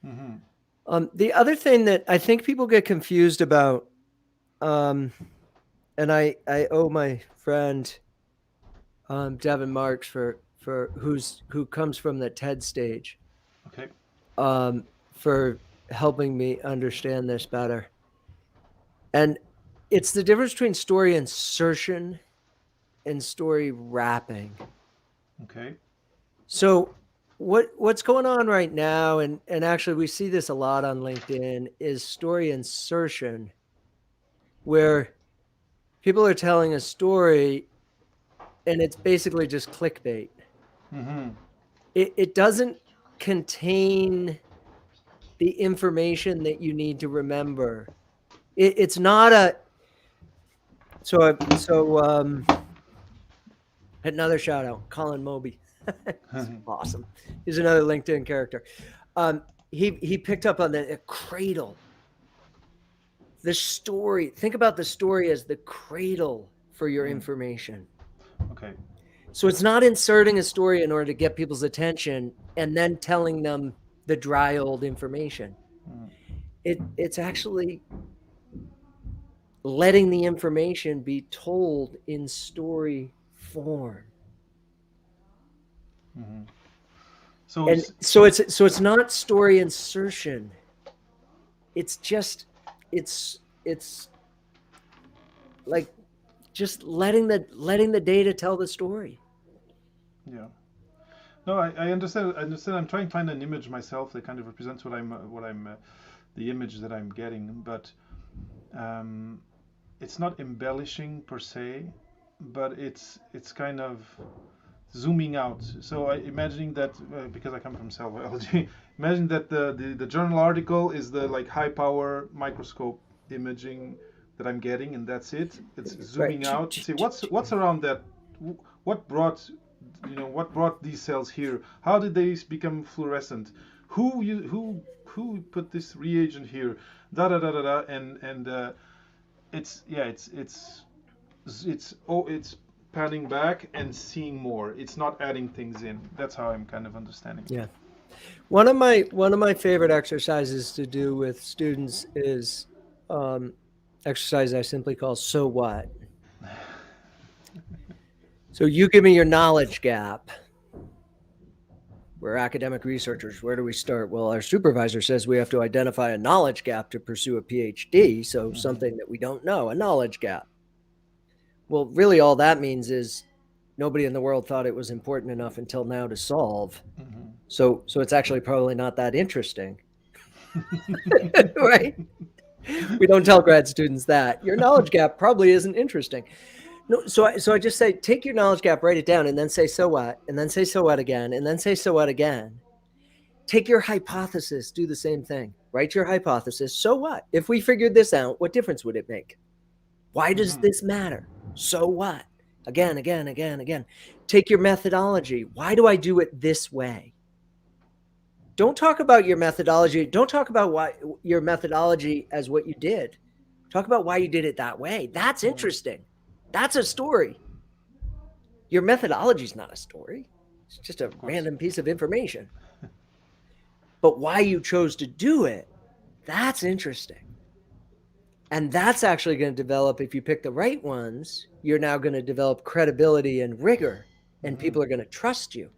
Mm-hmm. The other thing that I think people get confused about, and I owe my friend Devin Marks who comes from the TED stage, okay, for helping me understand this better. And it's the difference between story insertion and story wrapping. Okay. So what's going on right now, and actually we see this a lot on LinkedIn, is story insertion, where people are telling a story and it's basically just clickbait. Mm-hmm. It doesn't contain the information that you need to remember. It's not a I Another shout out, Colin Moby. It's awesome. He's another LinkedIn character. He picked up on the cradle. The story. Think about the story as the cradle for your information. Okay. So it's not inserting a story in order to get people's attention and then telling them the dry old information. It's actually letting the information be told in story form. So it's not story insertion. It's like just letting the data tell the story. Yeah. No, I understand. I'm trying to find an image myself that kind of represents what I'm the image that I'm getting, but it's not embellishing per se, but it's kind of zooming out. So imagining that because I come from cell biology, imagine that the journal article is the like high power microscope imaging that I'm getting, and that's it. It's zooming out to see what's around that. What brought these cells here? How did they become fluorescent? Who put this reagent here? Da da da da da. And it's panning back and seeing more. It's not adding things in. That's how I'm kind of understanding. Yeah. One of my favorite exercises to do with students is exercise I simply call "So What." So you give me your knowledge gap. We're academic researchers. Where do we start? Well, our supervisor says we have to identify a knowledge gap to pursue a PhD. So something that we don't know, a knowledge gap. Well, really all that means is nobody in the world thought it was important enough until now to solve. So it's actually probably not that interesting. Right? We don't tell grad students that. Your knowledge gap probably isn't interesting. No, so I just say, take your knowledge gap, write it down, and then say, so what? And then say, so what again? And then say, so what again? Take your hypothesis, do the same thing. Write your hypothesis. So what? If we figured this out, what difference would it make? Why does this matter? So what? Again, again, again, again. Take your methodology. Why do I do it this way? Don't talk about your methodology. Don't talk about why your methodology as what you did. Talk about why you did it that way. That's interesting. That's a story. Your methodology is not a story. It's just a random piece of information. But why you chose to do it, that's interesting. And that's actually going to develop, if you pick the right ones, you're now going to develop credibility and rigor, and people are going to trust you.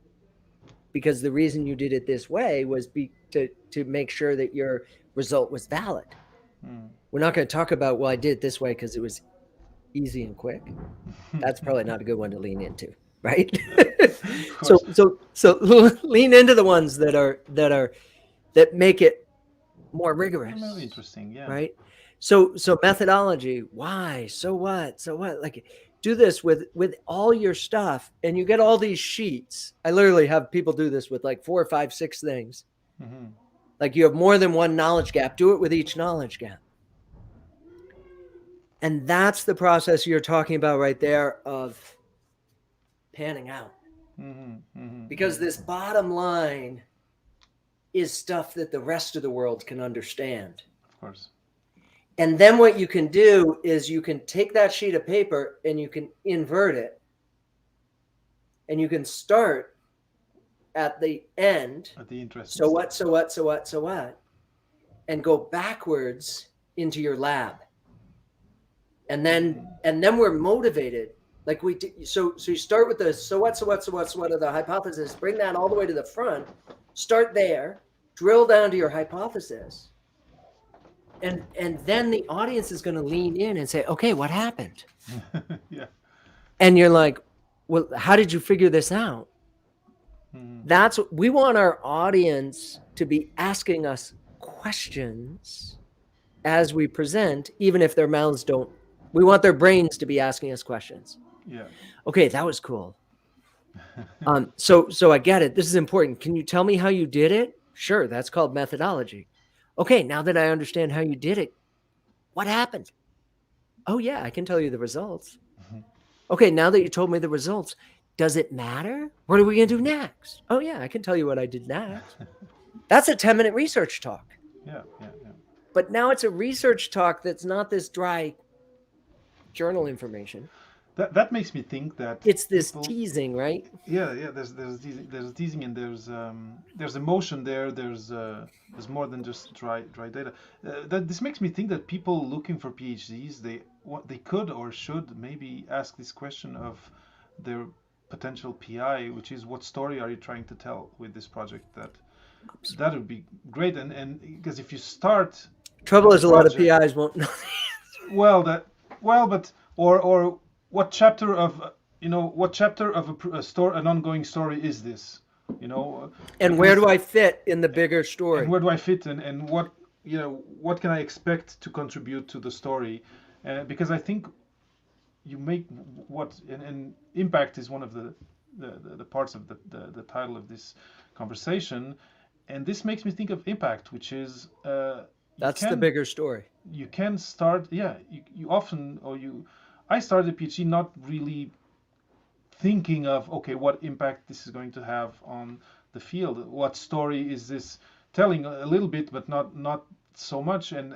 Because the reason you did it this way was to make sure that your result was valid. We're not going to talk about, well, I did it this way because it was easy and quick. That's probably not a good one to lean into, right? so lean into the ones that make it more rigorous. Really interesting, yeah. Right? So methodology, why? So what? Like, do this with all your stuff, and you get all these sheets. I literally have people do this with like 4 or 5, 6 things. Like you have more than one knowledge gap. Do it with each knowledge gap. And that's the process you're talking about right there of panning out. Because this bottom line is stuff that the rest of the world can understand. Of course. And then what you can do is you can take that sheet of paper and you can invert it. And you can start at the end. At the interesting. So what? And go backwards into your lab. And then we're motivated. Like so you start with the so what of the hypothesis, bring that all the way to the front, start there, drill down to your hypothesis. And then the audience is going to lean in and say, okay, what happened? Yeah. And you're like, well, how did you figure this out? That's what we want our audience to be asking us questions as we present, even if their mouths don't. We want their brains to be asking us questions. Yeah. Okay, that was cool. So I get it. This is important. Can you tell me how you did it? Sure, that's called methodology. Okay, now that I understand how you did it, what happened? Oh yeah, I can tell you the results. Okay, now that you told me the results, Does it matter? What are we going to do next? Oh, yeah, I can tell you what I did next. That's a 10-minute research talk. Yeah. But now it's a research talk that's not this dry journal information. That makes me think that It's this people, teasing, right? yeah. There's teasing, and there's emotion there. There's more than just dry data. That this makes me think that people looking for PhDs, they could or should maybe ask this question of their potential PI, which is, what story are you trying to tell with this project? That would be great. And because if you start Trouble a is, a lot of project, PIs won't know. but or what chapter of an ongoing story is this? And where Because do I fit in the bigger story? and where do I fit, and what can I expect to contribute to the story? Because I think you make and impact is one of the parts of the title of this conversation, and this makes me think of impact, which is That's the bigger story. You can start, you often, I started a PhD not really thinking of, okay, what impact this is going to have on the field, what story is this telling, a little bit, but not so much. And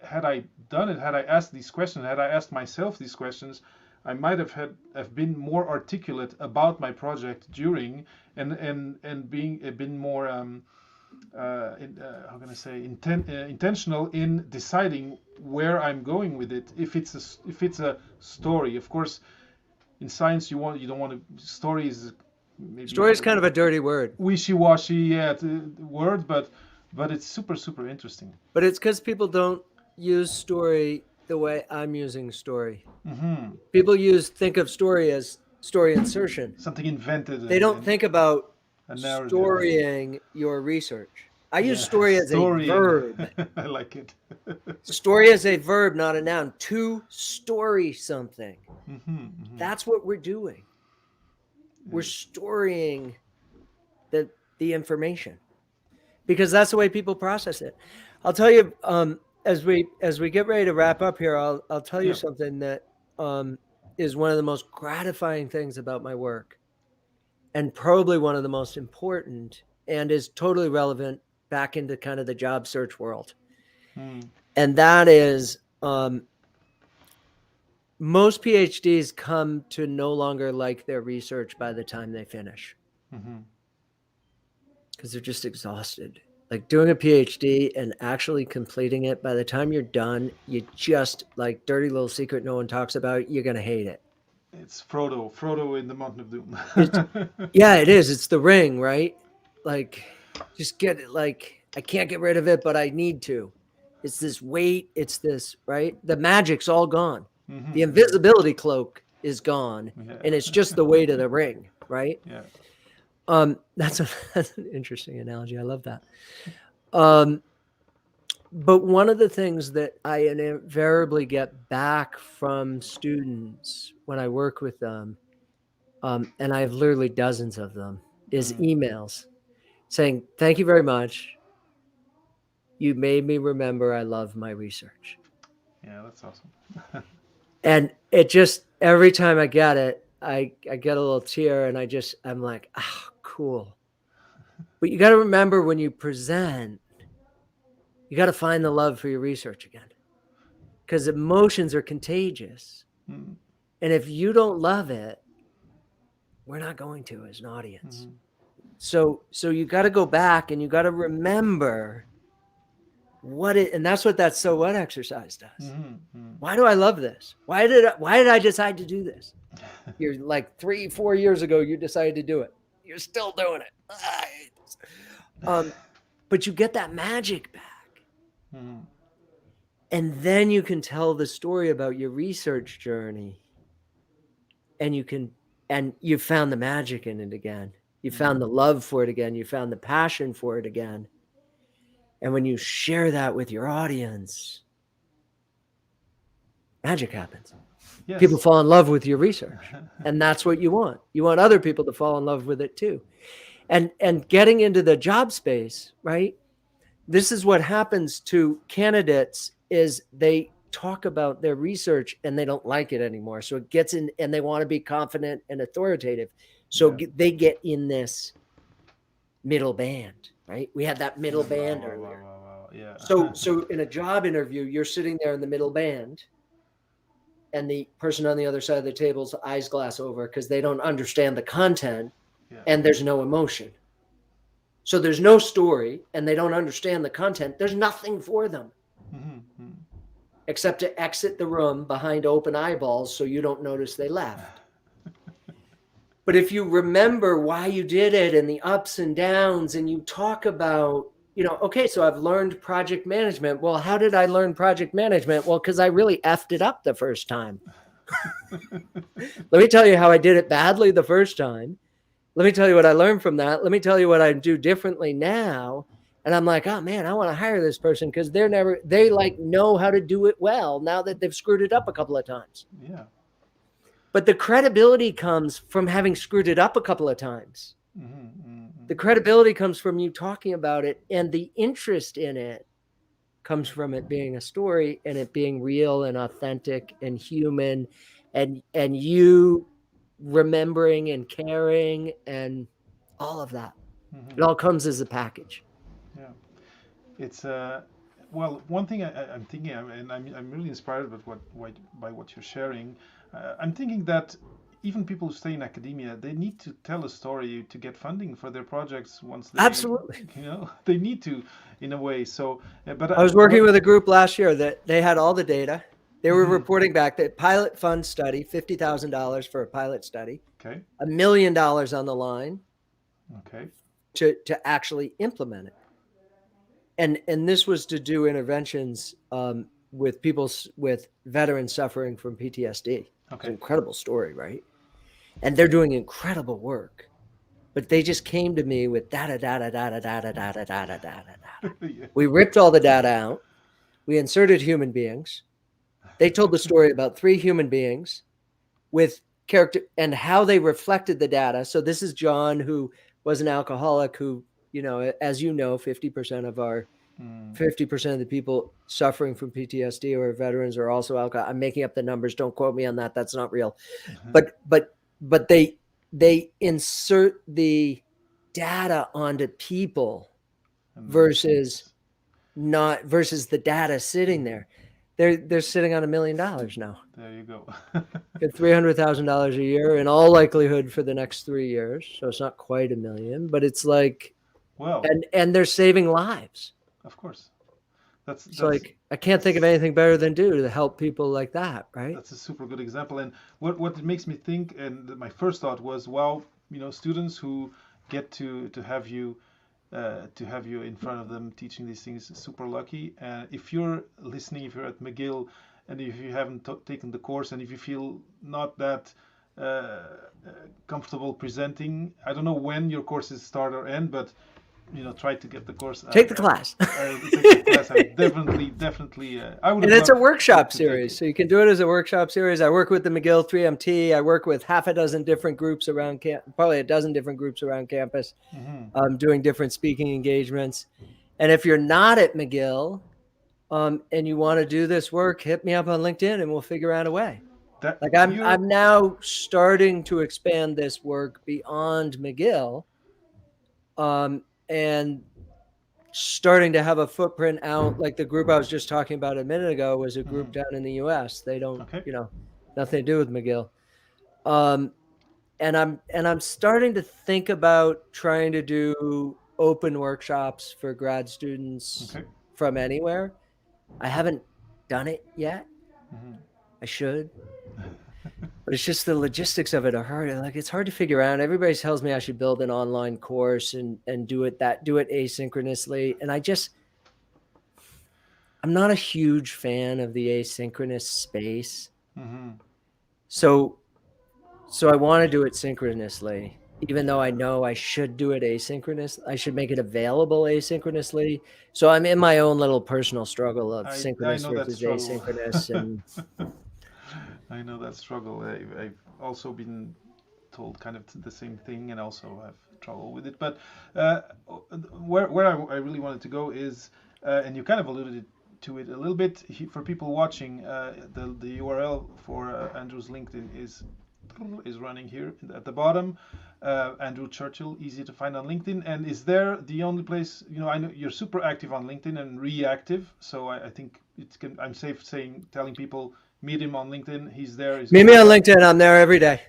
had I done it, had I asked these questions, had I asked myself these questions, I might have been more articulate about my project during, and been more how can I say, intentional in deciding where I'm going with it. If it's a story, of course, in science you don't want to. Story is maybe Story is kind of a dirty word. Wishy-washy, word, but it's super interesting. But it's because people don't use story the way I'm using story. Mm-hmm. People think of story as story insertion. Something invented. They don't think about narrative. Storying your research. I use story as a verb. I like it. Story as a verb, not a noun. To story something. Mm-hmm. That's what we're doing. We're storying the information, because that's the way people process it. I'll tell you, as we get ready to wrap up here, I'll tell you something that is one of the most gratifying things about my work, and probably one of the most important, and is totally relevant back into kind of the job search world. And that is, most PhDs come to no longer like their research by the time they finish, because they're just exhausted. Like doing a PhD and actually completing it, by the time you're done, you just, like, dirty little secret no one talks about, you're going to hate it. It's Frodo in the Mountain of Doom. Yeah, it is. It's the ring, right? Like, just get it. Like, I can't get rid of it, but I need to. It's this weight. It's this, right? The magic's all gone. Mm-hmm. The invisibility cloak is gone, and it's just the weight of the ring, right? Yeah. That's an interesting analogy. I love that. But one of the things that I invariably get back from students when I work with them, and I have literally dozens of them, is emails saying, "Thank you very much. You made me remember I love my research." Yeah, that's awesome. And it just, every time I get it, I get a little tear, and I'm like, cool. But you got to remember, when you present, you got to find the love for your research again, because emotions are contagious. And if you don't love it, we're not going to as an audience. So you got to go back, and you got to remember and that's what that so what exercise does. Why do I love this? Why did I decide to do this? You're like 3-4 years ago, you decided to do it. You're still doing it. But you get that magic back. And then you can tell the story about your research journey, and you found the magic in it again. You found the love for it again. You found the passion for it again. And when you share that with your audience, magic happens. Yes. People fall in love with your research, and that's what you want. You want other people to fall in love with it too. And getting into the job space, right? This is what happens to candidates, is they talk about their research and they don't like it anymore. So it gets in, and they want to be confident and authoritative. So Yeah. they get in this middle band, right? We had that middle Wow, band wow, wow, earlier. wow, wow. Yeah. So in a job interview, you're sitting there in the middle band, and the person on the other side of the table's eyes glass over because they don't understand the content, Yeah. and there's no emotion. So there's no story, and they don't understand the content. There's nothing for them Mm-hmm. except to exit the room behind open eyeballs so you don't notice they left. But if you remember why you did it and the ups and downs, and you talk about, okay, so I've learned project management. Well, how did I learn project management? Well, because I really effed it up the first time. Let me tell you how I did it badly the first time. Let me tell you what I learned from that. Let me tell you what I do differently now. And I'm like, oh man, I want to hire this person because they like know how to do it well now that they've screwed it up a couple of times. Yeah. But the credibility comes from having screwed it up a couple of times. Mm-hmm. The credibility comes from you talking about it, and the interest in it comes from it being a story and it being real and authentic and human, and you remembering and caring and all of that. It Mm-hmm. all comes as a package. Yeah. It's well, one thing I'm thinking, and I'm really inspired by what you're sharing. I'm thinking that even people who stay in academia, they need to tell a story to get funding for their projects once Absolutely. they need to, in a way. So, but I was working with a group last year that they had all the data. They were Mhm. reporting back that pilot fund study, $50,000 for a pilot study, Okay, $1 million on the line okay, to actually implement it. And this was to do interventions with people with veterans suffering from PTSD. It's an okay. incredible story, right? And they're doing incredible work. But they just came to me with data, data, data, data, data, data, data, data. Yeah. We ripped all the data out. We inserted human beings. They told the story about 3 human beings with character and how they reflected the data. So this is John, who was an alcoholic, who, as you know, 50% of our Mm, 50% of the people suffering from PTSD or veterans are also alcohol. I'm making up the numbers. Don't quote me on that. That's not real. But they insert the data onto people and then versus the data sitting there. They're sitting on $1 million now. there you go. Get $300,000 a year in all likelihood for the next 3 years. So it's not quite $1 million, but it's like, Well, and they're saving lives. of course, that's It's that's like, I can't think of anything better than to help people like that, right? that's a super good example. And what it makes me think, and my first thought was, wow, students who get to have you in front of them teaching these things is super lucky. If you're listening, if you're at McGill, and if you haven't taken the course, and if you feel not that comfortable presenting, I don't know when your courses start or end, but try to get the course. Take the class. Take the class. I definitely. I would And have it's a loved workshop to take series. it. So you can do it as a workshop series. I work with the McGill 3MT. I work with half a dozen different groups around probably a dozen different groups around campus, Mm-hmm. doing different speaking engagements. And if you're not at McGill and you want to do this work, hit me up on LinkedIn and we'll figure out a way. That Like you're. I'm now starting to expand this work beyond McGill, and starting to have a footprint out. Like the group I was just talking about a minute ago was a group Mhm. down in the U.S. They don't, Okay. nothing to do with McGill. And I'm starting to think about trying to do open workshops for grad students Okay. from anywhere. I haven't done it yet. Mm-hmm. I should. But it's just the logistics of it are hard. Like it's hard to figure out. Everybody tells me I should build an online course and do it asynchronously. And I'm not a huge fan of the asynchronous space. Mm-hmm. So I want to do it synchronously, even though I know I should do it asynchronous. I should make it available asynchronously. So I'm in my own little personal struggle of I synchronous know that versus struggle. asynchronous. And I know that struggle. I've also been told kind of the same thing, and also have trouble with it. But uh, where I really wanted to go is, and you kind of alluded to it a little bit for people watching. The URL for Andrew's LinkedIn is running here at the bottom. Andrew Churchill, easy to find on LinkedIn. And is there the only place, I know you're super active on LinkedIn and reactive, so I think I'm safe telling people meet him on LinkedIn. He's there. He's a Meet me cool on guy. LinkedIn. I'm there every day.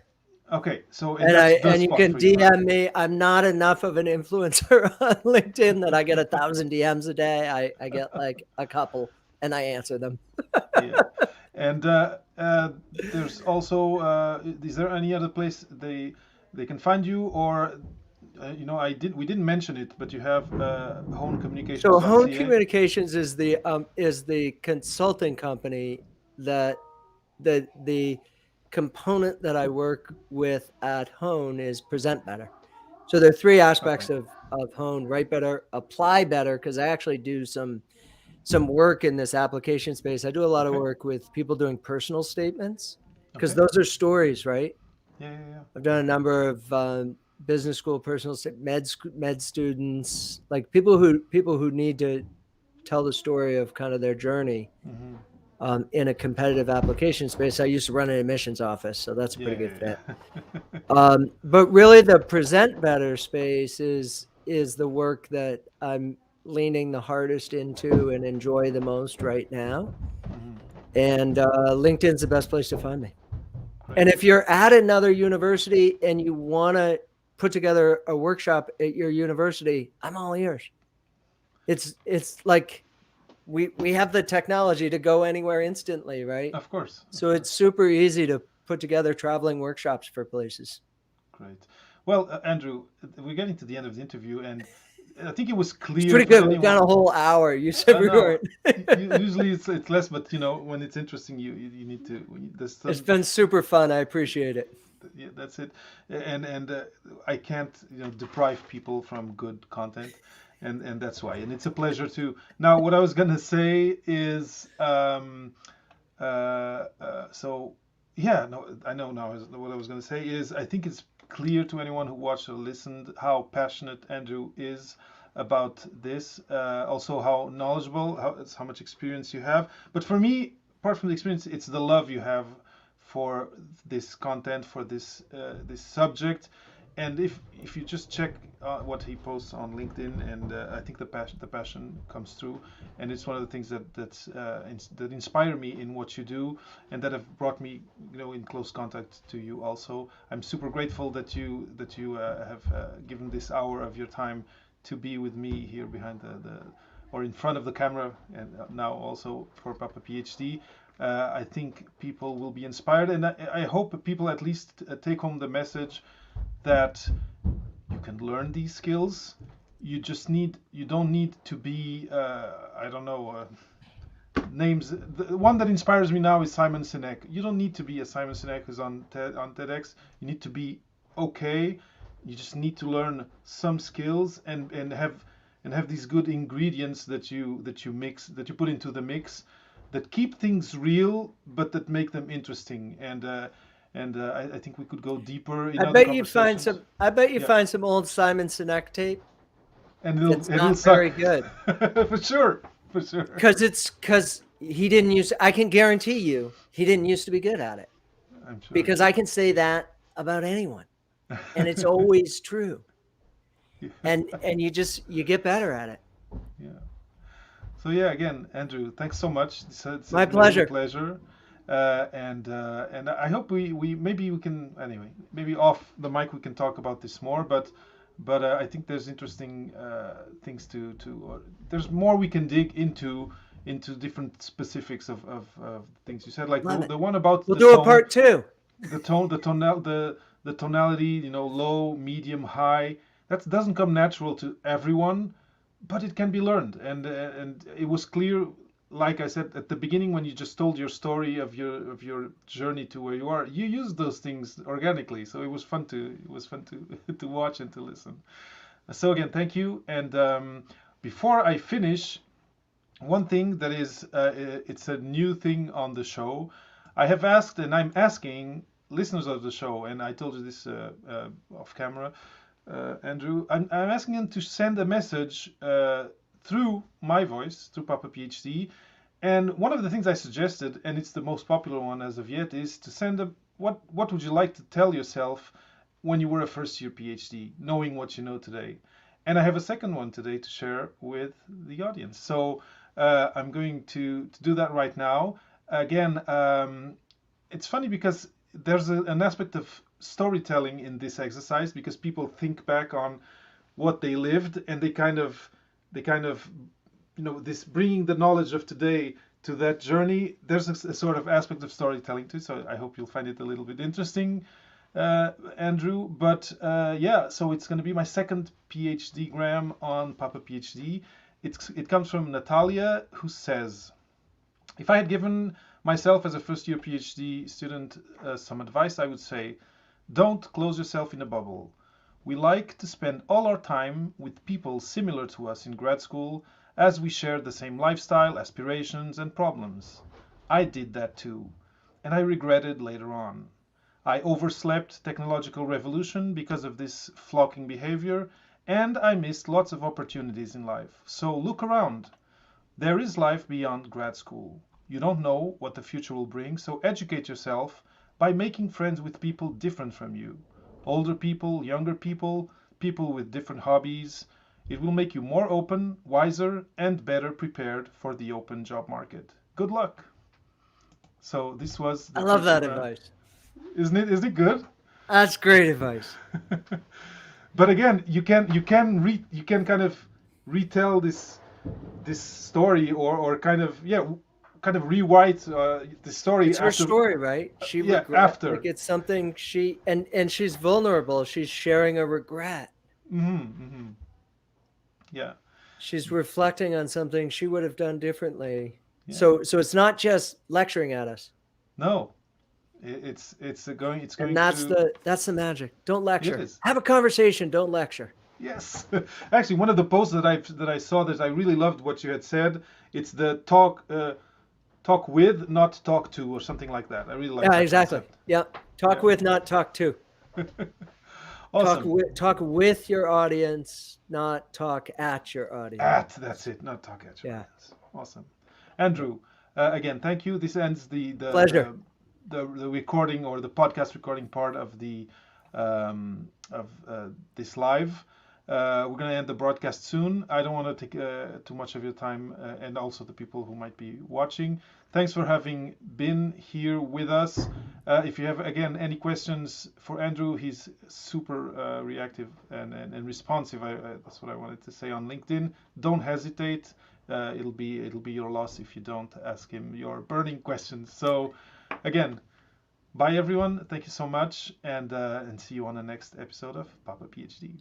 Okay, so and And that's the you spot can for you, right? DM me. I'm not enough of an influencer on LinkedIn that I get 1,000 DMs a day. I get like a couple and I answer them. Yeah, and there's also is there any other place they can find you, or we didn't mention it, but you have So Hone homecommunications.ca. Communications is the consulting company that the component that I work with at Hone is present better. So there are three Okay. aspects of Hone: write better, apply better, because I actually do some work in this application space. I do a lot of Okay. work with people doing personal statements because Okay. those are stories, right? Yeah, yeah, yeah. I've done a number of business school personal med students, like people who need to tell the story of kind of their journey Hmm. in a competitive application space. I used to run an admissions office, so that's a pretty Yeah, good fit. yeah, yeah. But really, the present better space is the work that I'm leaning the hardest into and enjoy the most right now. Hmm. And LinkedIn's the best place to find me. Great. And if you're at another university and you want to put together a workshop at your university, I'm all ears. It's like we have the technology to go anywhere instantly, right? Of course, of So it's course. super easy to put together traveling workshops for places. Great. Well, Andrew, we're getting to the end of the interview, and I think it was It's clear pretty to good. We've anyone. done a whole hour. You said we No, weren't. usually it's less, but when it's interesting, you need to. There's It's some. been super fun. I appreciate it. Yeah, that's it. And I can't deprive people from good content, and that's why. And it's a pleasure to. Now, what I was gonna say is, so yeah, no, I know now. What I was gonna say is, I think it's clear to anyone who watched or listened how passionate Andrew is about this. Also, how knowledgeable, how much experience you have. But for me, apart from the experience, it's the love you have for this content, for this subject. And if you just check what he posts on LinkedIn, and I think the passion comes through, and it's one of the things that inspire me in what you do, and that have brought me in close contact to you. Also, I'm super grateful that you have given this hour of your time to be with me here behind the or in front of the camera, and now also for Papa PhD. I think people will be inspired, and I hope people at least take home the message that you can learn these skills. You don't need to be I don't know, names. The one that inspires me now is Simon Sinek. You don't need to be a Simon Sinek who's on TEDx. You need to be okay. You just need to learn some skills and have these good ingredients that you put into the mix, that keep things real but that make them interesting. And I think we could go deeper in I other bet you find conversations. some. I bet you Yeah, find some old Simon Sinek tape. and It's it'll not suck very good for sure, for sure. because he didn't use. I can guarantee you, he didn't used to be good at it, I'm sure. because I can say that about anyone, and it's always true. And you get better at it. Yeah. So yeah, again, Andrew, thanks so much. It's My been a real pleasure. pleasure. And I hope we maybe we can, anyway, maybe off the mic we can talk about this more. But I think there's interesting things there's more we can dig into different specifics of things you said, like Love it. the one about We'll the do a tone, part two. the tonality, low, medium, high. That doesn't come natural to everyone, but it can be learned. And it was clear, like I said at the beginning, when you just told your story of your journey to where you are. You used those things organically, so it was fun to to watch and to listen. So again, thank you. And before I finish, one thing that is it's a new thing on the show. I have asked, and I'm asking listeners of the show, and I told you this off camera, Andrew. I'm asking them to send a message through my voice, through Papa PhD. And one of the things I suggested, and it's the most popular one as of yet, is to send a what would you like to tell yourself when you were a first year PhD, knowing what you know today. And I have a second one today to share with the audience. So I'm going to do that right now. Again, it's funny because there's an aspect of storytelling in this exercise because people think back on what they lived and they kind of this bringing the knowledge of today to that journey. There's a sort of aspect of storytelling too, so I hope you'll find it a little bit interesting, Andrew. But yeah, so it's going to be my second PhD gram on Papa PhD. It comes from Natalia, who says, if I had given myself as a first year PhD student some advice, I would say, don't close yourself in a bubble. We like to spend all our time with people similar to us in grad school, as we share the same lifestyle, aspirations, and problems. I did that too, and I regretted later on. I overslept technological revolution because of this flocking behavior, and I missed lots of opportunities in life. So look around. There is life beyond grad school. You don't know what the future will bring, so educate yourself by making friends with people different from you. Older people, younger people, people with different hobbies. It will make you more open, wiser, and better prepared for the open job market. Good luck. So this was the I love first that round. advice. Isn't it good? That's great advice. But again, you can kind of retell this story or kind of rewrite the story It's her after. story, right? She Yeah, regrets. after. Like it's something she and she's vulnerable. She's sharing a regret. Yeah. She's reflecting on something she would have done differently. Yeah. So it's not just lecturing at us. No, it's going And that's to. that's the magic. Don't lecture. It is. Have a conversation. Don't lecture. Yes. Actually, one of the posts that I saw that I really loved what you had said. It's the talk with, not talk to, or something like that. I really like Yeah, that exactly. concept. Yep. Talk Yeah. with, not talk to. Awesome. Talk with your audience, not talk at your audience. That's it. Not talk at your Yeah. audience. Awesome. Andrew, again, thank you. This ends Pleasure. the recording or the podcast recording part of the of this live. We're going to end the broadcast soon. I don't want to take too much of your time, and also the people who might be watching. Thanks for having been here with us. If you have, again, any questions for Andrew, he's super reactive and responsive. That's what I wanted to say on LinkedIn. Don't hesitate. It'll be your loss if you don't ask him your burning questions. So, again, bye everyone. Thank you so much, and see you on the next episode of Papa PhD.